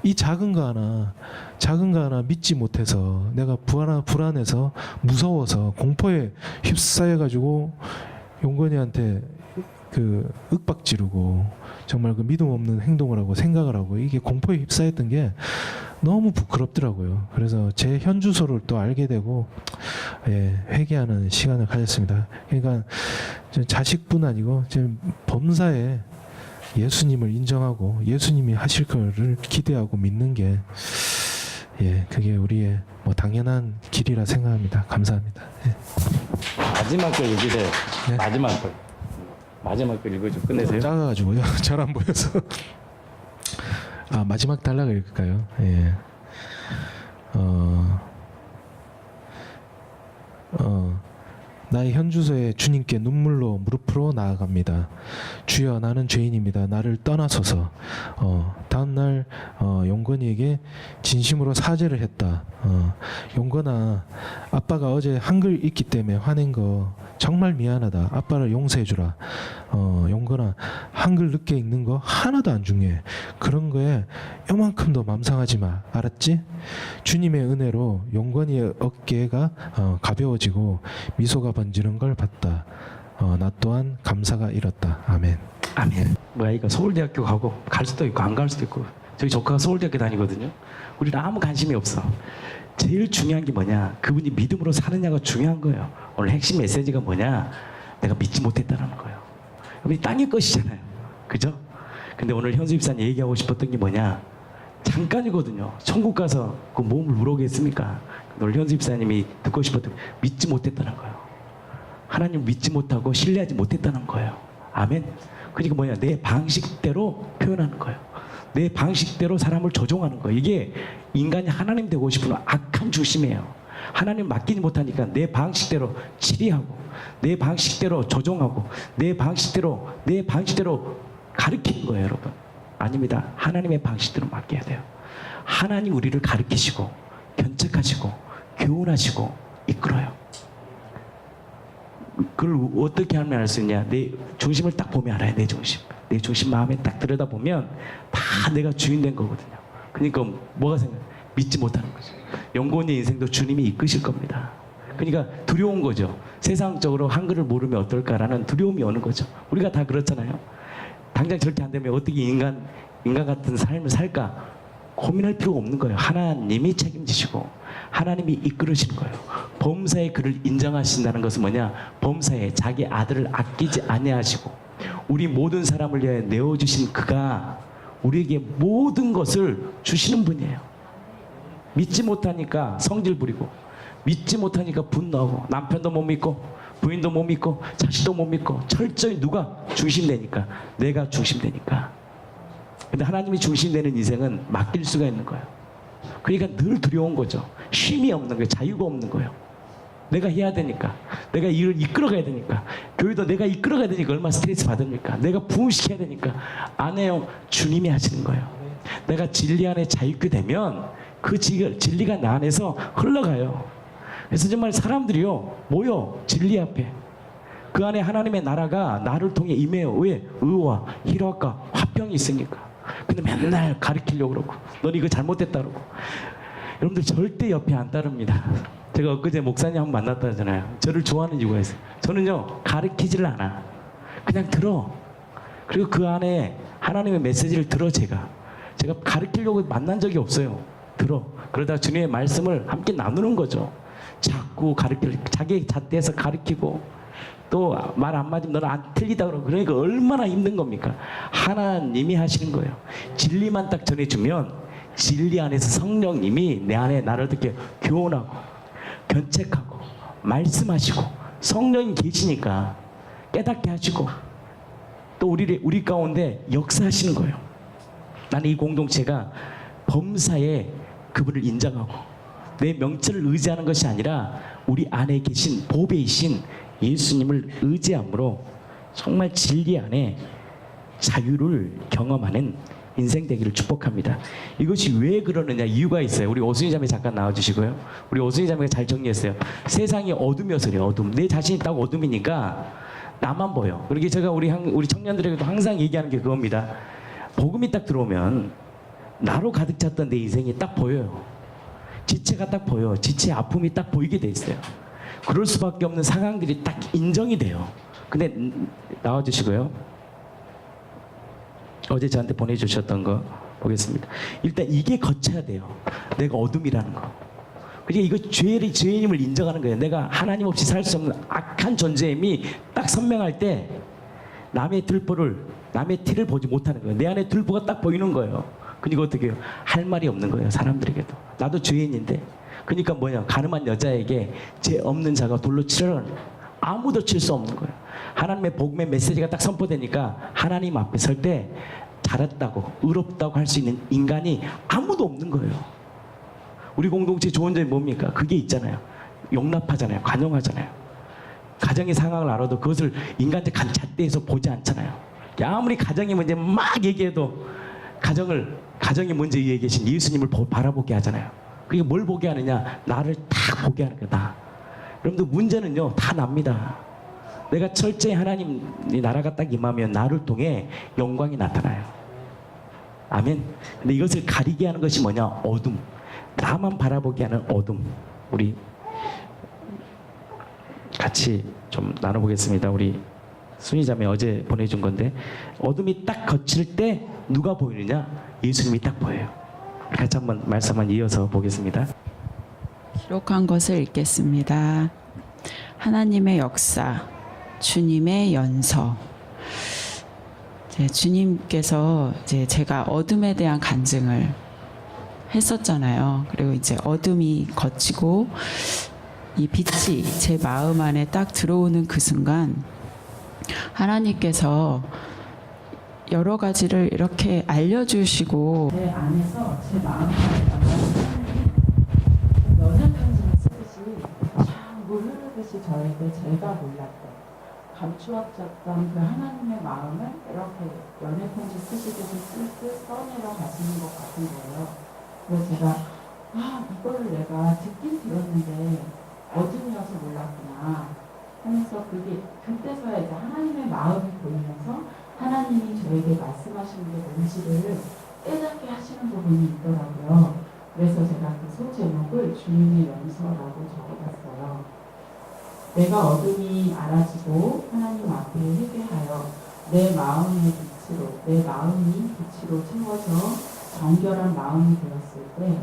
이 작은 거 하나 믿지 못해서 내가 불안해서 무서워서 공포에 휩싸여가지고 용건이한테 그 윽박지르고 정말 그 믿음 없는 행동을 하고 생각을 하고, 이게 공포에 휩싸였던 게 너무 부끄럽더라고요. 그래서 제 현 주소를 또 알게 되고, 회개하는 시간을 가졌습니다. 그러니까 자식뿐 아니고 지금 범사에 예수님을 인정하고 예수님이 하실 거를 기대하고 믿는 게, 그게 우리의 뭐 당연한 길이라 생각합니다. 감사합니다. 마지막 걸 얘기해요. 네. 마지막 걸 읽어줘. 끝내세요. 작아가지고요. 잘 안 보여서. 마지막 단락을 읽을까요? 나의 현 주소에 주님께 눈물로 무릎으로 나아갑니다. 주여, 나는 죄인입니다. 나를 떠나소서. 다음날 용건이에게 진심으로 사죄를 했다. 용건아, 아빠가 어제 한글 읽기 때문에 화낸 거 정말 미안하다. 아빠를 용서해 주라. 용건아, 한글 늦게 읽는 거 하나도 안 중요해. 그런 거에 요만큼도 맘상하지 마. 알았지? 주님의 은혜로 용건이의 어깨가 가벼워지고 미소가 번지는 걸 봤다. 나 또한 감사가 일었다. 아멘. 아멘. 뭐야, 이거 서울대학교 가고 갈 수도 있고 안 갈 수도 있고. 저희 조카가 서울대학교 다니거든요. 우리는 아무 관심이 없어. 제일 중요한 게 뭐냐, 그분이 믿음으로 사느냐가 중요한 거예요. 오늘 핵심 메시지가 뭐냐, 내가 믿지 못했다는 거예요. 우리 땅의 것이잖아요, 그죠? 근데 오늘 현수 집사님 얘기하고 싶었던 게 뭐냐, 잠깐이거든요. 천국 가서 그 몸을 우러겠습니까? 오늘 현수 집사님이 듣고 싶었던 게 믿지 못했다는 거예요. 하나님 믿지 못하고 신뢰하지 못했다는 거예요. 아멘. 그러니까 뭐냐, 내 방식대로 표현하는 거예요. 내 방식대로 사람을 조종하는 거예요. 이게 인간이 하나님 되고 싶은 악한 중심이에요. 하나님 맡기지 못하니까 내 방식대로 치리하고, 내 방식대로 조종하고, 내 방식대로 가르치는 거예요, 여러분. 아닙니다. 하나님의 방식대로 맡겨야 돼요. 하나님 우리를 가르치시고 견책하시고 교훈하시고 이끌어요. 그걸 어떻게 하면 알 수 있냐, 내 중심을 딱 보면 알아요. 내 중심 마음에 딱 들여다보면 다 내가 주인 된 거거든요. 그러니까 뭐가 생각해? 믿지 못하는 거죠. 영혼의 인생도 주님이 이끄실 겁니다. 그러니까 두려운 거죠. 세상적으로 한글을 모르면 어떨까라는 두려움이 오는 거죠. 우리가 다 그렇잖아요. 당장 저렇게 안 되면 어떻게 인간 같은 삶을 살까 고민할 필요가 없는 거예요. 하나님이 책임지시고 하나님이 이끌으시는 거예요. 범사의 그를 인정하신다는 것은 뭐냐, 범사에 자기 아들을 아끼지 아니하시고 우리 모든 사람을 위하여 내어주신 그가 우리에게 모든 것을 주시는 분이에요. 믿지 못하니까 성질 부리고, 믿지 못하니까 분노하고, 남편도 못 믿고 부인도 못 믿고 자식도 못 믿고, 철저히 누가 중심되니까? 내가 중심되니까. 근데 하나님이 중심되는 인생은 맡길 수가 있는 거예요. 그러니까 늘 두려운 거죠. 쉼이 없는 거예요. 자유가 없는 거예요. 내가 해야 되니까, 내가 일을 이끌어가야 되니까, 교회도 내가 이끌어가야 되니까 얼마나 스트레스 받습니까? 내가 부흥시켜야 되니까. 안 해요. 주님이 하시는 거예요. 내가 진리 안에 자유케 되면 그 진리가 나 안에서 흘러가요. 그래서 정말 사람들이요 모여 진리 앞에, 그 안에 하나님의 나라가 나를 통해 임해요. 왜? 의와 희락과 화평이 있으니까. 근데 맨날 가르치려고 그러고, 넌 이거 잘못됐다 그러고. 여러분들 절대 옆에 안 따릅니다. 제가 엊그제 목사님 한 번 만났다 하잖아요. 저를 좋아하는 이유가 있어요. 저는요 가르치지를 않아. 그냥 들어. 그리고 그 안에 하나님의 메시지를 들어. 제가 가르치려고 만난 적이 없어요. 들어. 그러다 주님의 말씀을 함께 나누는 거죠. 자꾸 자기 잣대에서 가르치고, 또 말 한마디 너는 안 틀리다 그러고. 그러니까 얼마나 힘든 겁니까? 하나님이 하시는 거예요. 진리만 딱 전해주면 진리 안에서 성령님이 내 안에 나를 어떻게 교훈하고 견책하고 말씀하시고, 성령이 계시니까 깨닫게 하시고, 또 우리 가운데 역사하시는 거예요. 나는 이 공동체가 범사에 그분을 인정하고 내 명철을 의지하는 것이 아니라 우리 안에 계신 보배이신 예수님을 의지함으로 정말 진리 안에 자유를 경험하는 인생 되기를 축복합니다. 이것이 왜 그러느냐 이유가 있어요. 우리 오순희 자매 잠깐 나와주시고요. 우리 오순희 자매가 잘 정리했어요. 세상이 어둠이어서 그래요. 어둠. 내 자신이 딱 어둠이니까 나만 보여. 그러게 제가 우리 청년들에게도 항상 얘기하는 게 그겁니다. 복음이 딱 들어오면 나로 가득 찼던 내 인생이 딱 보여요. 지체가 딱 보여. 지체의 아픔이 딱 보이게 돼 있어요. 그럴 수밖에 없는 상황들이 딱 인정이 돼요. 근데 나와주시고요. 어제 저한테 보내주셨던 거 보겠습니다. 일단 이게 거쳐야 돼요. 내가 어둠이라는 거. 그러니까 이거 죄인임을 인정하는 거예요. 내가 하나님 없이 살 수 없는 악한 존재임이 딱 선명할 때 남의 티를 보지 못하는 거예요. 내 안에 들보가 딱 보이는 거예요. 그러니까 어떻게 해요? 할 말이 없는 거예요. 사람들에게도. 나도 죄인인데. 그러니까 뭐냐? 가늠한 여자에게 죄 없는 자가 돌로 치려는 아무도 칠 수 없는 거예요. 하나님의 복음의 메시지가 딱 선포되니까 하나님 앞에 설 때 잘했다고 의롭다고 할 수 있는 인간이 아무도 없는 거예요. 우리 공동체 좋은 점이 뭡니까? 그게 있잖아요. 용납하잖아요. 관용하잖아요. 가정의 상황을 알아도 그것을 인간적 잣대에서 보지 않잖아요. 아무리 가정의 문제 막 얘기해도 가정의 문제 위에 계신 예수님을 바라보게 하잖아요. 그게 뭘 보게 하느냐? 나를 딱 보게 하는 거다. 여러분들 문제는요 다 납니다. 내가 철저히 하나님이 나라가 딱 임하면 나를 통해 영광이 나타나요. 아멘. 근데 이것을 가리게 하는 것이 뭐냐? 어둠. 나만 바라보게 하는 어둠. 우리 같이 좀 나눠보겠습니다. 우리 순이자매 어제 보내준 건데 어둠이 딱 거칠 때 누가 보이느냐? 예수님이 딱 보여요. 같이 한번 말씀만 이어서 보겠습니다. 기록한 것을 읽겠습니다. 하나님의 역사, 주님의 연서. 주님께서 제가 어둠에 대한 간증을 했었잖아요. 그리고 이제 어둠이 거치고 이 빛이 제 마음 안에 딱 들어오는 그 순간 하나님께서 여러 가지를 이렇게 알려주시고 제 안에서 제 마음 안에 연애 편지를 쓰듯이 물 흐르듯이 저에게 제가 몰랐던 감추었던 그 하나님의 마음을 이렇게 연애 편지 쓰시듯이 쓸듯 써내려 가시는 것 같은 거예요. 그래서 제가 이거를 내가 듣긴 들었는데 어둠이어서 몰랐구나 하면서 그게 그때서야 이제 하나님의 마음이 보이면서 하나님이 저에게 말씀하시는 게 뭔지를 깨닫게 하시는 부분이 있더라고요. 그래서 제가 그 소제목을 주님의 연서라고 적어봤어요. 내가 어둠이 알아지고 하나님 앞에 회개하여 내 마음이 빛으로 채워져 정결한 마음이 되었을 때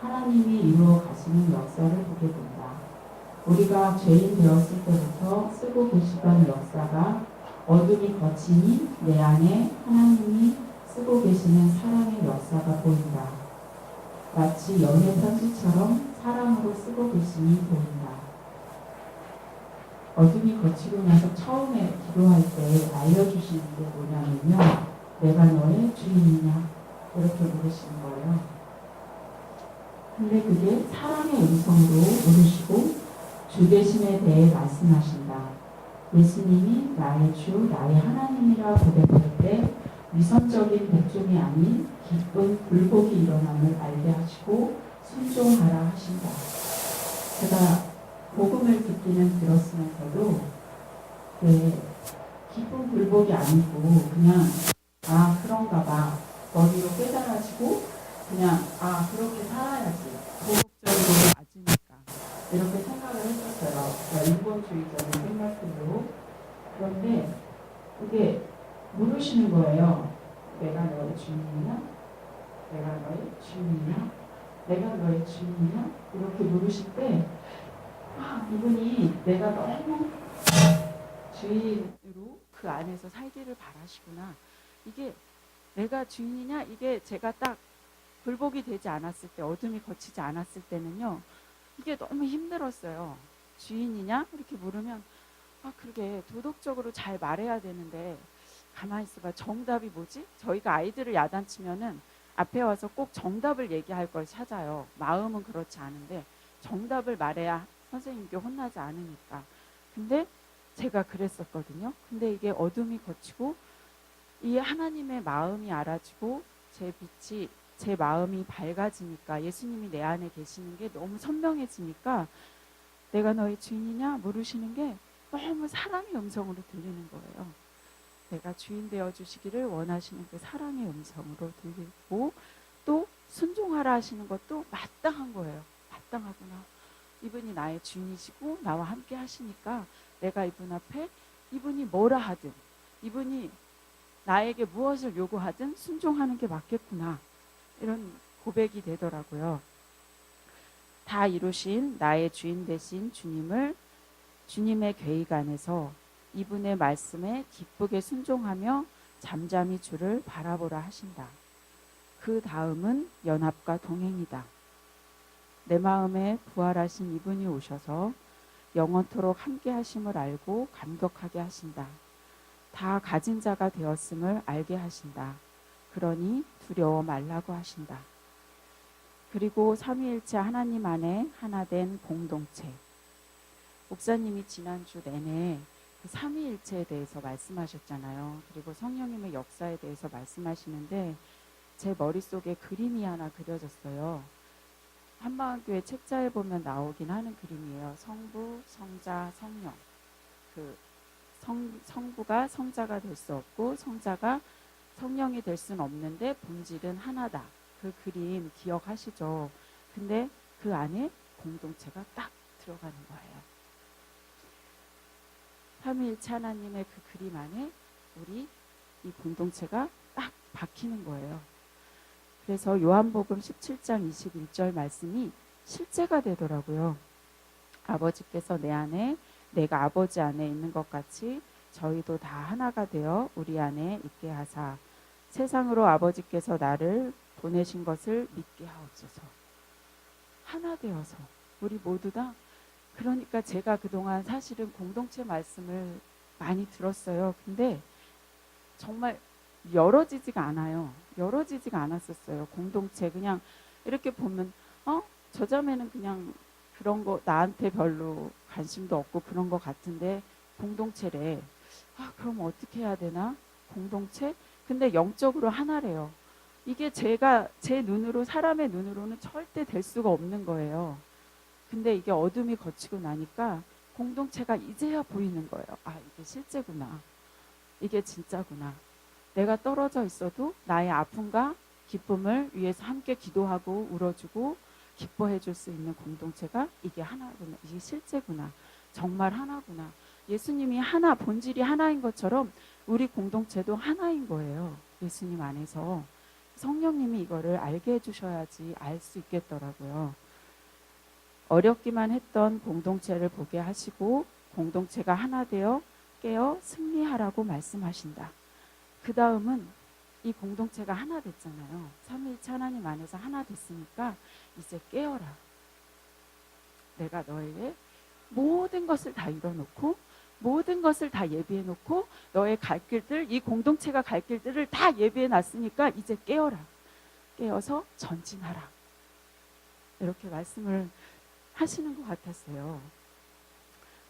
하나님이 이루어 가시는 역사를 보게 된다. 우리가 죄인 되었을 때부터 쓰고 계시던 역사가 어둠이 거치니 내 안에 하나님이 쓰고 계시는 사랑의 역사가 보인다. 마치 연애 편지처럼 사랑으로 쓰고 계심이 보인다. 어둠이 거치고 나서 처음에 기도할 때 알려주시는 게 뭐냐면요. 내가 너의 주인이냐? 이렇게 물으시는 거예요. 근데 그게 사랑의 음성으로 물으시고 주 계심에 대해 말씀하신다. 예수님이 나의 주, 나의 하나님이라 고백할 때 위선적인 복종이 아닌 기쁜 불복이 일어남을 알게 하시고 순종하라 하신다. 제가 복음을 듣기는 들었으면서도 기쁜 불복이 아니고 그냥 그런가 봐 머리로 깨달아지고 그냥 그렇게 살아야지 도덕적으로 맞으니까 이렇게 생각을 했었어요. 그러니까 인본주의적인 생각들로. 그런데 그게 물으시는 거예요. 내가 너의 주인이냐? 내가 너의 주인이냐? 내가 너의 주인이냐? 이렇게 물으실 때 이분이 내가 너무 주인으로 그 안에서 살기를 바라시구나. 이게 내가 주인이냐? 이게 제가 딱 굴복이 되지 않았을 때, 어둠이 거치지 않았을 때는요. 이게 너무 힘들었어요. 주인이냐? 이렇게 물으면 그러게 도덕적으로 잘 말해야 되는데 가만히 있어봐. 정답이 뭐지? 저희가 아이들을 야단치면은 앞에 와서 꼭 정답을 얘기할 걸 찾아요. 마음은 그렇지 않은데 정답을 말해야 선생님께 혼나지 않으니까. 근데 제가 그랬었거든요. 근데 이게 어둠이 거치고 이 하나님의 마음이 알아지고 제 빛이 제 마음이 밝아지니까 예수님이 내 안에 계시는 게 너무 선명해지니까 내가 너의 주인이냐 물으시는 게 너무 사랑의 음성으로 들리는 거예요. 내가 주인 되어 주시기를 원하시는 그 사랑의 음성으로 들리고 또 순종하라 하시는 것도 마땅한 거예요. 마땅하구나. 이분이 나의 주인이시고 나와 함께 하시니까 내가 이분 앞에 이분이 뭐라 하든 이분이 나에게 무엇을 요구하든 순종하는 게 맞겠구나. 이런 고백이 되더라고요. 다 이루신 나의 주인 되신 주님을 주님의 계획 안에서 이분의 말씀에 기쁘게 순종하며 잠잠히 주를 바라보라 하신다. 그 다음은 연합과 동행이다. 내 마음에 부활하신 이분이 오셔서 영원토록 함께 하심을 알고 감격하게 하신다. 다 가진 자가 되었음을 알게 하신다. 그러니 두려워 말라고 하신다. 그리고 삼위일체 하나님 안에 하나 된 공동체. 목사님이 지난주 내내 그 삼위일체에 대해서 말씀하셨잖아요. 그리고 성령님의 역사에 대해서 말씀하시는데 제 머릿속에 그림이 하나 그려졌어요. 한마음교회 책자에 보면 나오긴 하는 그림이에요. 성부, 성자, 성령. 그 성부가 성자가 될 수 없고 성자가 성령이 될 수는 없는데 본질은 하나다. 그 그림 기억하시죠? 근데 그 안에 공동체가 딱 들어가는 거예요. 삼위일체 하나님의 그 그림 안에 우리 이 공동체가 딱 박히는 거예요. 그래서 요한복음 17장 21절 말씀이 실제가 되더라고요. 아버지께서 내 안에 내가 아버지 안에 있는 것 같이 저희도 다 하나가 되어 우리 안에 있게 하사 세상으로 아버지께서 나를 보내신 것을 믿게 하옵소서. 하나 되어서 우리 모두 다. 그러니까 제가 그동안 사실은 공동체 말씀을 많이 들었어요. 근데 정말 열어지지가 않아요. 열어지지가 않았었어요. 공동체 그냥 이렇게 보면 저 자매는 그냥 그런 거 나한테 별로 관심도 없고 그런 거 같은데 공동체래. 그럼 어떻게 해야 되나? 공동체? 근데 영적으로 하나래요. 이게 제가 제 눈으로 사람의 눈으로는 절대 될 수가 없는 거예요. 근데 이게 어둠이 거치고 나니까 공동체가 이제야 보이는 거예요. 이게 실제구나. 이게 진짜구나. 내가 떨어져 있어도 나의 아픔과 기쁨을 위해서 함께 기도하고 울어주고 기뻐해 줄 수 있는 공동체가 이게 하나구나. 이게 실제구나. 정말 하나구나. 예수님이 하나, 본질이 하나인 것처럼 우리 공동체도 하나인 거예요. 예수님 안에서. 성령님이 이거를 알게 해주셔야지 알 수 있겠더라고요. 어렵기만 했던 공동체를 보게 하시고 공동체가 하나 되어 깨어 승리하라고 말씀하신다. 그 다음은 이 공동체가 하나 됐잖아요. 삼위일체 하나님 안에서 하나 됐으니까 이제 깨어라. 내가 너에게 모든 것을 다 이뤄놓고 모든 것을 다 예비해놓고 너의 갈 길들, 이 공동체가 갈 길들을 다 예비해놨으니까 이제 깨어라. 깨어서 전진하라. 이렇게 말씀을 하시는 것 같았어요.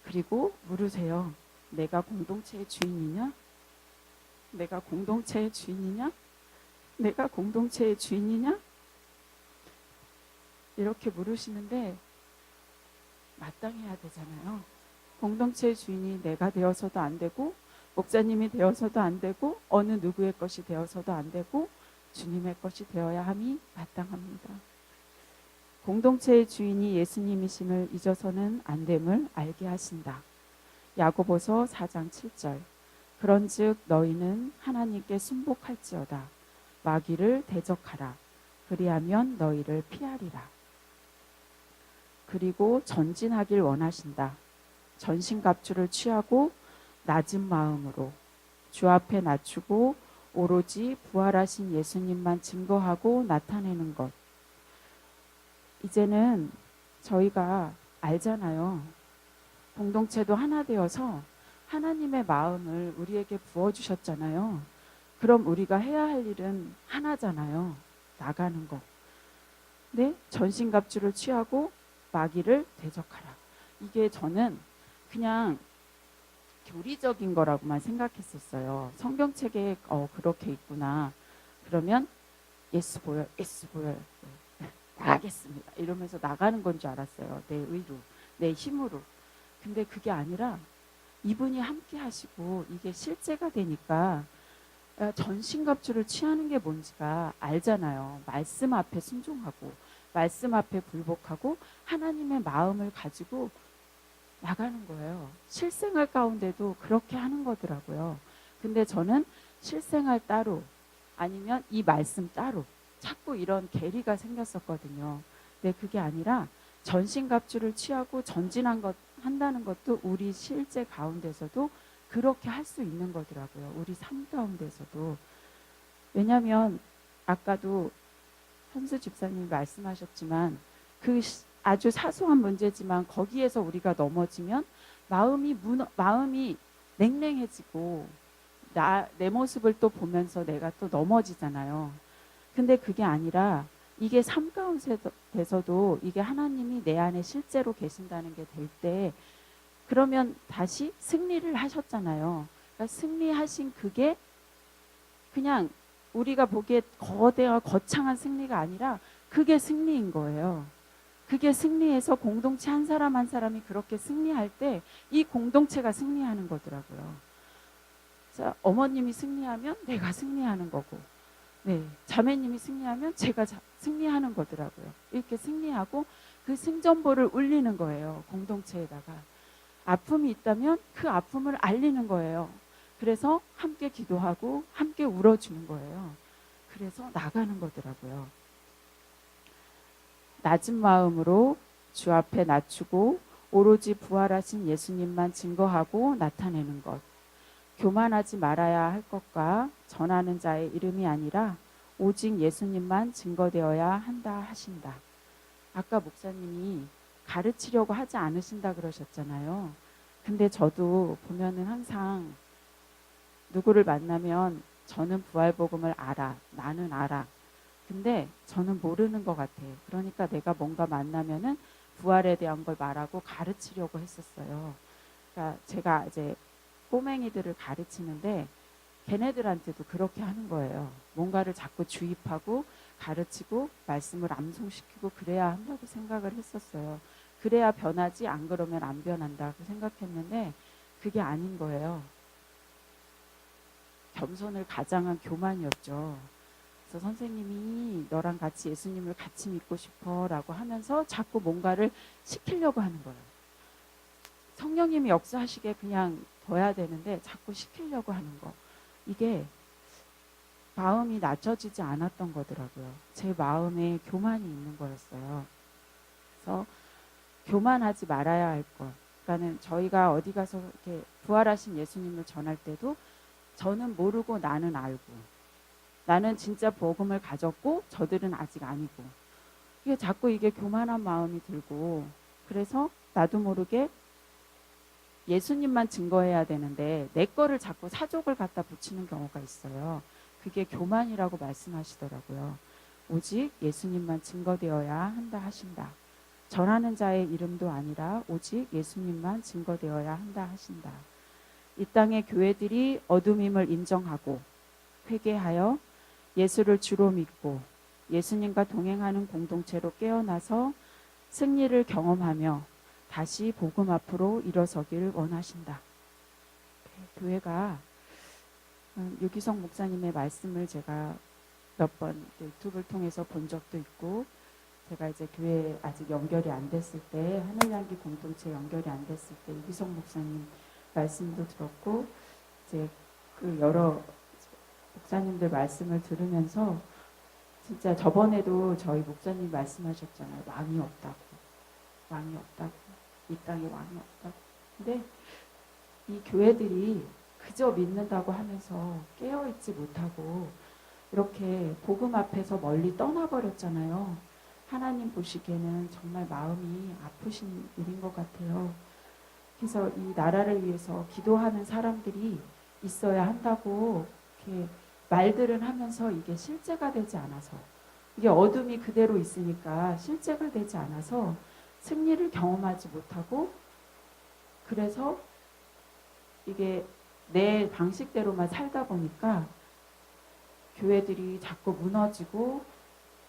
그리고 물으세요. 내가 공동체의 주인이냐? 내가 공동체의 주인이냐? 내가 공동체의 주인이냐? 이렇게 물으시는데 마땅해야 되잖아요. 공동체의 주인이 내가 되어서도 안 되고 목사님이 되어서도 안 되고 어느 누구의 것이 되어서도 안 되고 주님의 것이 되어야 함이 마땅합니다. 공동체의 주인이 예수님이심을 잊어서는 안 됨을 알게 하신다. 야고보서 4장 7절. 그런즉 너희는 하나님께 순복할지어다. 마귀를 대적하라. 그리하면 너희를 피하리라. 그리고 전진하길 원하신다. 전신갑주를 취하고 낮은 마음으로 주 앞에 낮추고 오로지 부활하신 예수님만 증거하고 나타내는 것. 이제는 저희가 알잖아요. 공동체도 하나 되어서 하나님의 마음을 우리에게 부어주셨잖아요. 그럼 우리가 해야 할 일은 하나잖아요. 나가는 거. 네? 전신갑주를 취하고 마귀를 대적하라. 이게 저는 그냥 교리적인 거라고만 생각했었어요. 성경책에 그렇게 있구나. 그러면 예스 보여, 예스 보여, 나가겠습니다 이러면서 나가는 건 줄 알았어요. 내 의로, 내 힘으로. 근데 그게 아니라 이분이 함께 하시고 이게 실제가 되니까 전신갑주를 취하는 게 뭔지가 알잖아요. 말씀 앞에 순종하고 말씀 앞에 굴복하고 하나님의 마음을 가지고 나가는 거예요. 실생활 가운데도 그렇게 하는 거더라고요. 근데 저는 실생활 따로 아니면 이 말씀 따로 자꾸 이런 괴리가 생겼었거든요. 근데 그게 아니라 전신갑주를 취하고 한다는 것도 우리 실제 가운데서도 그렇게 할 수 있는 거더라고요. 우리 삶 가운데서도. 왜냐하면 아까도 현수 집사님이 말씀하셨지만 그 아주 사소한 문제지만 거기에서 우리가 넘어지면 마음이 냉랭해지고 내 모습을 또 보면서 내가 또 넘어지잖아요. 근데 그게 아니라 이게 삶 가운데서도 이게 하나님이 내 안에 실제로 계신다는 게 될 때 그러면 다시 승리를 하셨잖아요. 그러니까 승리하신 그게 그냥 우리가 보기에 거대와 거창한 승리가 아니라 그게 승리인 거예요. 그게 승리해서 공동체 한 사람 한 사람이 그렇게 승리할 때 이 공동체가 승리하는 거더라고요. 자, 어머님이 승리하면 내가 승리하는 거고, 네, 자매님이 승리하면 제가 승리하는 거더라고요. 이렇게 승리하고 그 승전보를 울리는 거예요. 공동체에다가. 아픔이 있다면 그 아픔을 알리는 거예요. 그래서 함께 기도하고 함께 울어주는 거예요. 그래서 나가는 거더라고요. 낮은 마음으로 주 앞에 낮추고 오로지 부활하신 예수님만 증거하고 나타내는 것. 교만하지 말아야 할 것과 전하는 자의 이름이 아니라 오직 예수님만 증거되어야 한다 하신다. 아까 목사님이 가르치려고 하지 않으신다 그러셨잖아요. 근데 저도 보면은 항상 누구를 만나면 저는 부활복음을 알아. 나는 알아. 근데 저는 모르는 것 같아. 그러니까 내가 뭔가 만나면은 부활에 대한 걸 말하고 가르치려고 했었어요. 그러니까 제가 이제 꼬맹이들을 가르치는데 걔네들한테도 그렇게 하는 거예요. 뭔가를 자꾸 주입하고 가르치고 말씀을 암송시키고 그래야 한다고 생각을 했었어요. 그래야 변하지 안 그러면 안 변한다고 생각했는데 그게 아닌 거예요. 겸손을 가장한 교만이었죠. 그래서 선생님이 너랑 같이 예수님을 같이 믿고 싶어 라고 하면서 자꾸 뭔가를 시키려고 하는 거예요. 성령님이 역사하시게 그냥 둬야 되는데 자꾸 시키려고 하는 거. 이게 마음이 낮춰지지 않았던 거더라고요. 제 마음에 교만이 있는 거였어요. 그래서 교만하지 말아야 할 것. 그러니까는 저희가 어디 가서 이렇게 부활하신 예수님을 전할 때도 저는 모르고 나는 알고, 나는 진짜 복음을 가졌고 저들은 아직 아니고, 이게 자꾸 이게 교만한 마음이 들고, 그래서 나도 모르게 예수님만 증거해야 되는데 내 거를 자꾸 사족을 갖다 붙이는 경우가 있어요. 그게 교만이라고 말씀하시더라고요. 오직 예수님만 증거되어야 한다 하신다. 전하는 자의 이름도 아니라 오직 예수님만 증거되어야 한다 하신다. 이 땅의 교회들이 어둠임을 인정하고 회개하여 예수를 주로 믿고 예수님과 동행하는 공동체로 깨어나서 승리를 경험하며 다시 복음 앞으로 일어서기를 원하신다. 교회가 유기성 목사님의 말씀을 제가 몇 번 유튜브를 통해서 본 적도 있고, 제가 이제 교회 아직 연결이 안 됐을 때, 하늘향기 공동체 연결이 안 됐을 때 유기성 목사님 말씀도 들었고, 이제 그 여러 목사님들 말씀을 들으면서 진짜 저번에도 저희 목사님 말씀하셨잖아요. 왕이 없다고. 왕이 없다고. 이 땅에 왕이 없다고. 근데 이 교회들이 그저 믿는다고 하면서 깨어있지 못하고 이렇게 복음 앞에서 멀리 떠나버렸잖아요. 하나님 보시기에는 정말 마음이 아프신 일인 것 같아요. 그래서 이 나라를 위해서 기도하는 사람들이 있어야 한다고 이렇게 말들은 하면서 이게 실제가 되지 않아서, 이게 어둠이 그대로 있으니까 실제가 되지 않아서 승리를 경험하지 못하고, 그래서 이게 내 방식대로만 살다 보니까 교회들이 자꾸 무너지고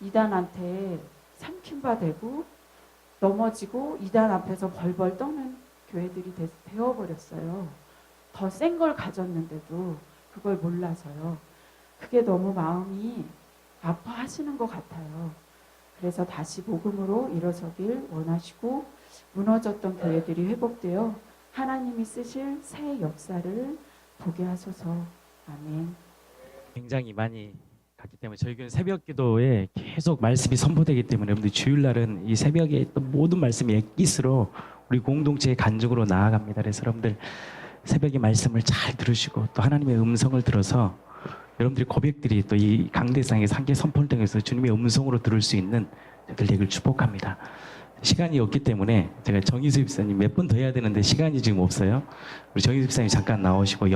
이단한테 삼킨바 되고 넘어지고 이단 앞에서 벌벌 떠는 교회들이 되어버렸어요. 더 센 걸 가졌는데도 그걸 몰라서요. 그게 너무 마음이 아파하시는 것 같아요. 그래서 다시 복음으로 일어서길 원하시고 무너졌던 교회들이 회복되어 하나님이 쓰실 새 역사를 보게 하소서. 아멘. 굉장히 많이 갔기 때문에 저희 교회는 새벽 기도에 계속 말씀이 선포되기 때문에 여러분들 주일날은 이 새벽에 있던 모든 말씀이 엑기스로 우리 공동체의 간증으로 나아갑니다. 그래서 여러분들 새벽에 말씀을 잘 들으시고 또 하나님의 음성을 들어서 여러분들의 고백들이 또 이 강대상에서 함께 선포를 통해서 주님의 음성으로 들을 수 있는 저들 되길 축복합니다. 시간이 없기 때문에 제가 정희수 집사님 몇 분 더 해야 되는데 시간이 지금 없어요. 우리 정희수 집사님 잠깐 나오시고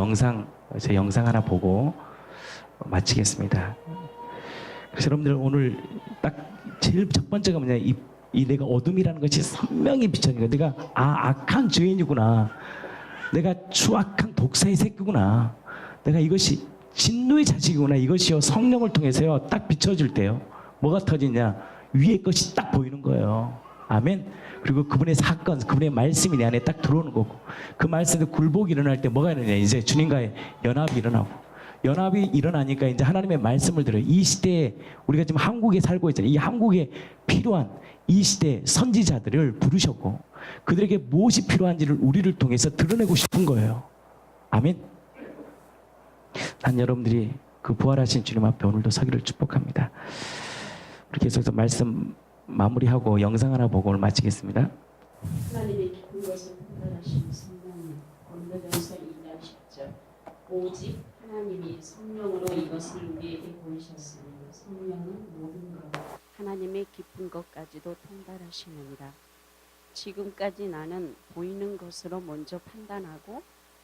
제 영상 하나 보고 마치겠습니다. 그래서 여러분들 오늘 딱 제일 첫 번째가 뭐냐, 이 내가 어둠이라는 것이 선명히 비춰지는 거야. 내가 악한 죄인이구나. 내가 추악한 독사의 새끼구나. 내가 이것이 진노의 자식이구나. 이것이요 성령을 통해서요 딱 비춰질 때요 뭐가 터지냐, 위의 것이 딱 보이는 거예요. 아멘. 그리고 그분의 사건, 그분의 말씀이 내 안에 딱 들어오는 거고, 그 말씀에 굴복이 일어날 때 뭐가 일어나냐, 이제 주님과의 연합이 일어나고, 연합이 일어나니까 이제 하나님의 말씀을 들어요. 이 시대에 우리가 지금 한국에 살고 있잖아요. 이 한국에 필요한 이 시대 선지자들을 부르셨고 그들에게 무엇이 필요한지를 우리를 통해서 드러내고 싶은 거예요. 아멘. 난 여러분들이 그 부활하신 주님 앞에 오늘도 서기를 축복합니다. 우리 계속해서 말씀 마무리하고 영상 하나 보고 오늘 마치겠습니다. 하나님의 깊은 것을 판단하시는 성령님, 고린도전서 2장 10절. 오직 하나님이 성령으로 이것을 우리에게 보이셨으니 성령은 모든 것, 하나님의 깊은 것까지도 통달하시느니라. 지금까지 나는 보이는 것으로 먼저 판단하고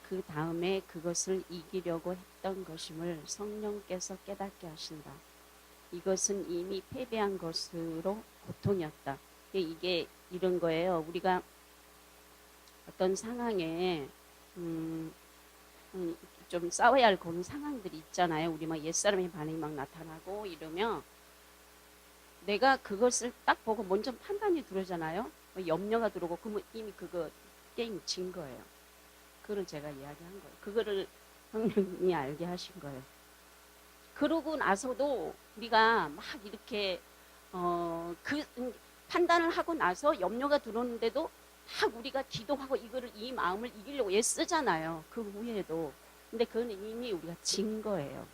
그 다음에 그것을 이기려고 했던 것임을 성령께서 깨닫게 하신다. 이것은 이미 패배한 것으로 고통이었다. 이게 이런 거예요. 우리가 어떤 상황에 좀 싸워야 할 그런 상황들이 있잖아요. 우리 막 옛사람의 반응이 막 나타나고 이러면 내가 그것을 딱 보고 먼저 판단이 들어오잖아요. 염려가 들어오고 그러면 이미 그거 게임 진 거예요. 그걸 제가 이야기한 거예요. 그거를 성령님이 알게 하신 거예요. 그러고 나서도 우리가 막 이렇게 그 판단을 하고 나서 염려가 들어오는데도 막 우리가 기도하고 이 마음을 이기려고 애쓰잖아요. 그 후에도. 근데 그건 이미 우리가 진 거예요.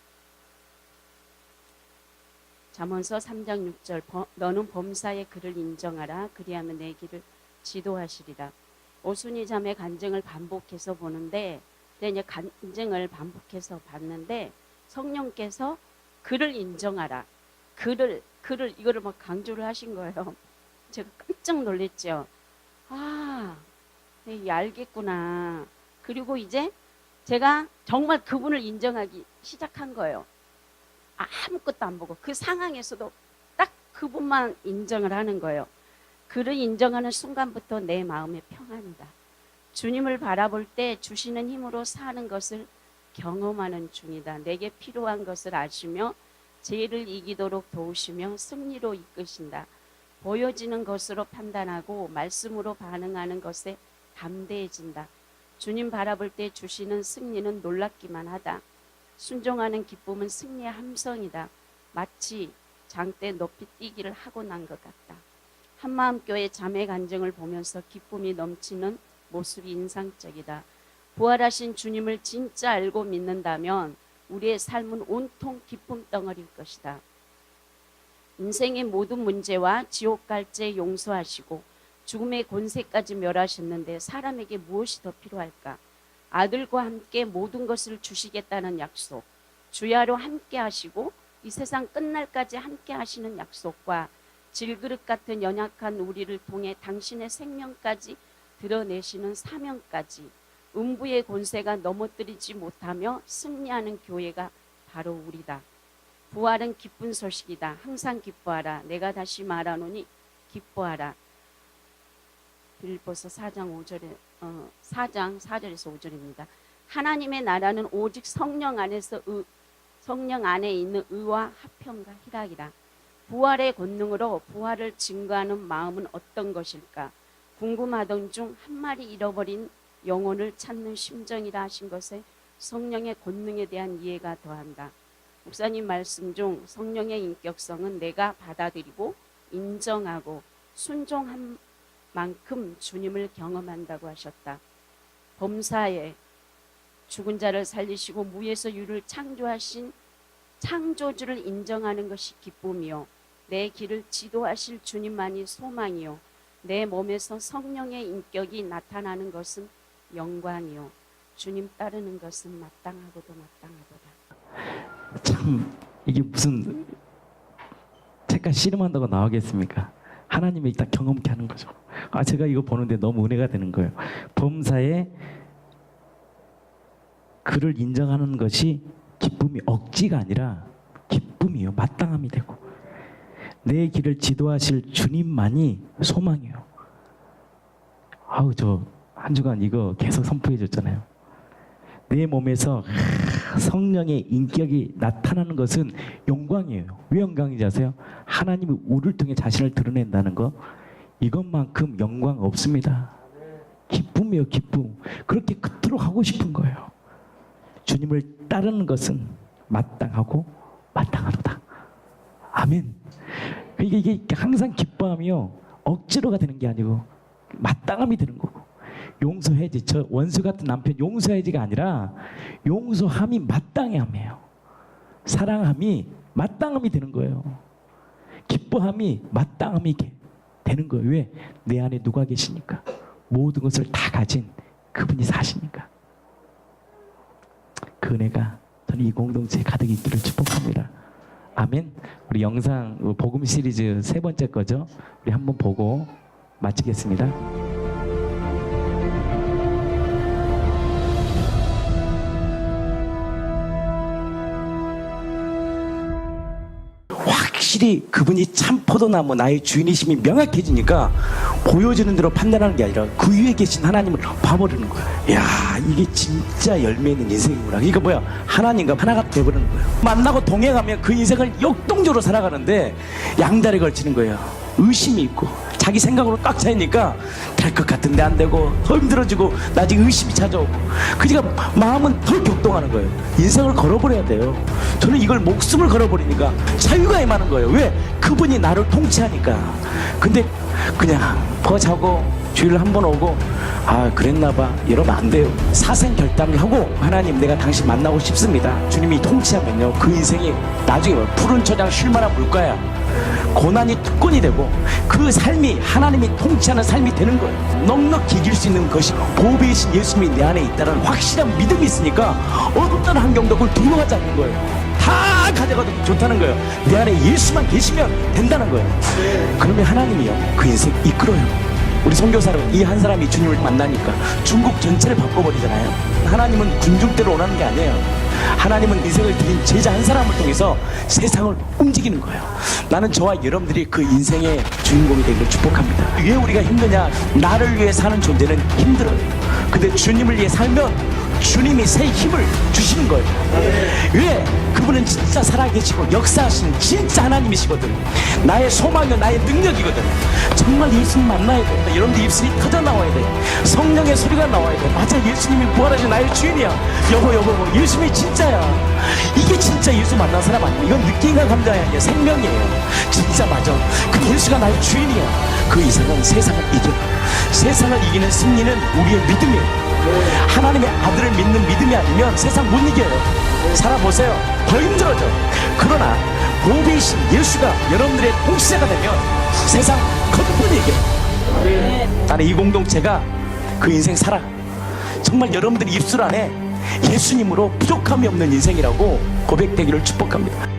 잠언서 3장 6절. 너는 범사의 그를 인정하라. 그리하면 내 길을 지도하시리라. 오순이 자매 간증을 반복해서 보는데, 이제 간증을 반복해서 봤는데 성령께서 그를 인정하라. 그를 이거를 막 강조를 하신 거예요. 제가 깜짝 놀랐죠. 아, 알겠구나. 그리고 이제 제가 정말 그분을 인정하기 시작한 거예요. 아무것도 안 보고 그 상황에서도 딱 그분만 인정을 하는 거예요. 그를 인정하는 순간부터 내 마음의 평안이다. 주님을 바라볼 때 주시는 힘으로 사는 것을 경험하는 중이다. 내게 필요한 것을 아시며 죄를 이기도록 도우시며 승리로 이끄신다. 보여지는 것으로 판단하고 말씀으로 반응하는 것에 담대해진다. 주님 바라볼 때 주시는 승리는 놀랍기만 하다. 순종하는 기쁨은 승리의 함성이다. 마치 장대 높이 뛰기를 하고 난 것 같다. 한마음교회 자매 간증을 보면서 기쁨이 넘치는 모습이 인상적이다. 부활하신 주님을 진짜 알고 믿는다면 우리의 삶은 온통 기쁨 덩어리일 것이다. 인생의 모든 문제와 지옥 갈 죄 용서하시고 죽음의 권세까지 멸하셨는데 사람에게 무엇이 더 필요할까? 아들과 함께 모든 것을 주시겠다는 약속, 주야로 함께 하시고 이 세상 끝날까지 함께 하시는 약속과 질그릇 같은 연약한 우리를 통해 당신의 생명까지 드러내시는 사명까지, 음부의 권세가 넘어뜨리지 못하며 승리하는 교회가 바로 우리다. 부활은 기쁜 소식이다. 항상 기뻐하라. 내가 다시 말하노니 기뻐하라. 빌립보서 4장 4절에서 5절입니다. 하나님의 나라는 오직 성령 안에서 성령 안에 있는 의와 화평과 희락이라. 부활의 권능으로 부활을 증거하는 마음은 어떤 것일까? 궁금하던 중 한 마리 잃어버린 영혼을 찾는 심정이라 하신 것에 성령의 권능에 대한 이해가 더한다. 목사님 말씀 중 성령의 인격성은 내가 받아들이고 인정하고 순종한 만큼 주님을 경험한다고 하셨다. 범사에 죽은 자를 살리시고 무에서 유를 창조하신 창조주를 인정하는 것이 기쁨이요, 내 길을 지도하실 주님만이 소망이요, 내 몸에서 성령의 인격이 나타나는 것은 영광이요, 주님 따르는 것은 마땅하고도 마땅하도다. 참 이게 무슨 책과 씨름한다고 나오겠습니까? 하나님이 일단 경험케 하는 거죠. 제가 이거 보는데 너무 은혜가 되는 거예요. 범사에 그를 인정하는 것이 기쁨이 억지가 아니라 기쁨이요, 마땅함이 되고, 내 길을 지도하실 주님만이 소망이요. 저 한 주간 이거 계속 선포해 줬잖아요. 내 몸에서 성령의 인격이 나타나는 것은 영광이에요. 왜 영광인지 아세요? 하나님이 우리를 통해 자신을 드러낸다는 거, 이것만큼 영광 없습니다. 기쁨이에요, 기쁨. 그렇게 그토록 하고 싶은 거예요. 주님을 따르는 것은 마땅하고 마땅하도다. 아멘. 이게 항상 기뻐하며 억지로가 되는 게 아니고 마땅함이 되는 거고, 용서해야지. 저 원수 같은 남편 용서해야지가 아니라 용서함이 마땅함이에요. 사랑함이 마땅함이 되는 거예요. 기뻐함이 마땅함이 되는 거예요. 왜? 내 안에 누가 계시니까. 모든 것을 다 가진 그분이 사시니까. 그 은혜가 저는 이 공동체에 가득 있기를 축복합니다. 아멘. 우리 영상 복음 시리즈 3번째 거죠. 우리 한번 보고 마치겠습니다. 확실히 그분이 참 포도나무 나의 주인이심이 명확해지니까 보여지는 대로 판단하는 게 아니라 그 위에 계신 하나님을 봐버리는 거야. 야, 이게 진짜 열매 있는 인생이구나. 그러니까 뭐야, 하나님과 하나가 돼버리는 거예요. 만나고 동행하면 그 인생을 역동적으로 살아가는데 양다리 걸치는 거예요. 의심이 있고 자기 생각으로 꽉 차이니까 될 것 같은데 안 되고 더 힘들어지고 나중에 의심이 찾아오고, 그러니까 마음은 더 격동하는 거예요. 인생을 걸어버려야 돼요. 저는 이걸 목숨을 걸어버리니까 자유가 임하는 거예요. 왜? 그분이 나를 통치하니까. 근데 그냥 자고 주일 한 번 오고 그랬나 봐 이러면 안 돼요. 사생 결단을 하고, 하나님 내가 당신 만나고 싶습니다. 주님이 통치하면요, 그 인생이 나중에 푸른 초장 쉴만한 물가야. 고난이 특권이 되고 그 삶이 하나님이 통치하는 삶이 되는 거예요. 넉넉히 이길 수 있는 것이 보배이신 예수님이 내 안에 있다는 확실한 믿음이 있으니까 어떤 환경도 그걸 두려워하지 않는 거예요. 다 가져가도 좋다는 거예요. 내 안에 예수만 계시면 된다는 거예요. 그러면 하나님이요, 그 인생 이끌어요. 우리 선교사는 이 한 사람이 주님을 만나니까 중국 전체를 바꿔버리잖아요. 하나님은 군중대로 원하는 게 아니에요. 하나님은 인생을 드린 제자 한 사람을 통해서 세상을 움직이는 거예요. 나는 저와 여러분들이 그 인생의 주인공이 되기를 축복합니다. 왜 우리가 힘드냐? 나를 위해 사는 존재는 힘들어요. 근데 주님을 위해 살면 주님이 새 힘을 주시는 거예요. 왜? 그분은 진짜 살아계시고 역사하시는 진짜 하나님이시거든. 나의 소망이요, 나의 능력이거든. 정말 예수님 만나야 돼. 여러분들 입술이 터져 나와야 돼. 성령의 소리가 나와야 돼. 맞아, 예수님이 부활하신 나의 주인이야. 여보 예수님이 진짜야. 이게 진짜 예수 만난 사람 아니야. 이건 느낌과 감정이 아니야, 생명이에요. 진짜 맞아. 그 예수가 나의 주인이야. 그 이상은 세상을 이겨. 세상을 이기는 승리는 우리의 믿음이에요. 하나님의 아들을 믿는 믿음이 아니면 세상 못 이겨요. 살아보세요. 더 힘들어져. 그러나 보배이신 예수가 여러분들의 통치자가 되면 세상 거듭 이겨요. 나는 이 공동체가 그 인생 살아. 정말 여러분들이 입술 안에 예수님으로 부족함이 없는 인생이라고 고백되기를 축복합니다.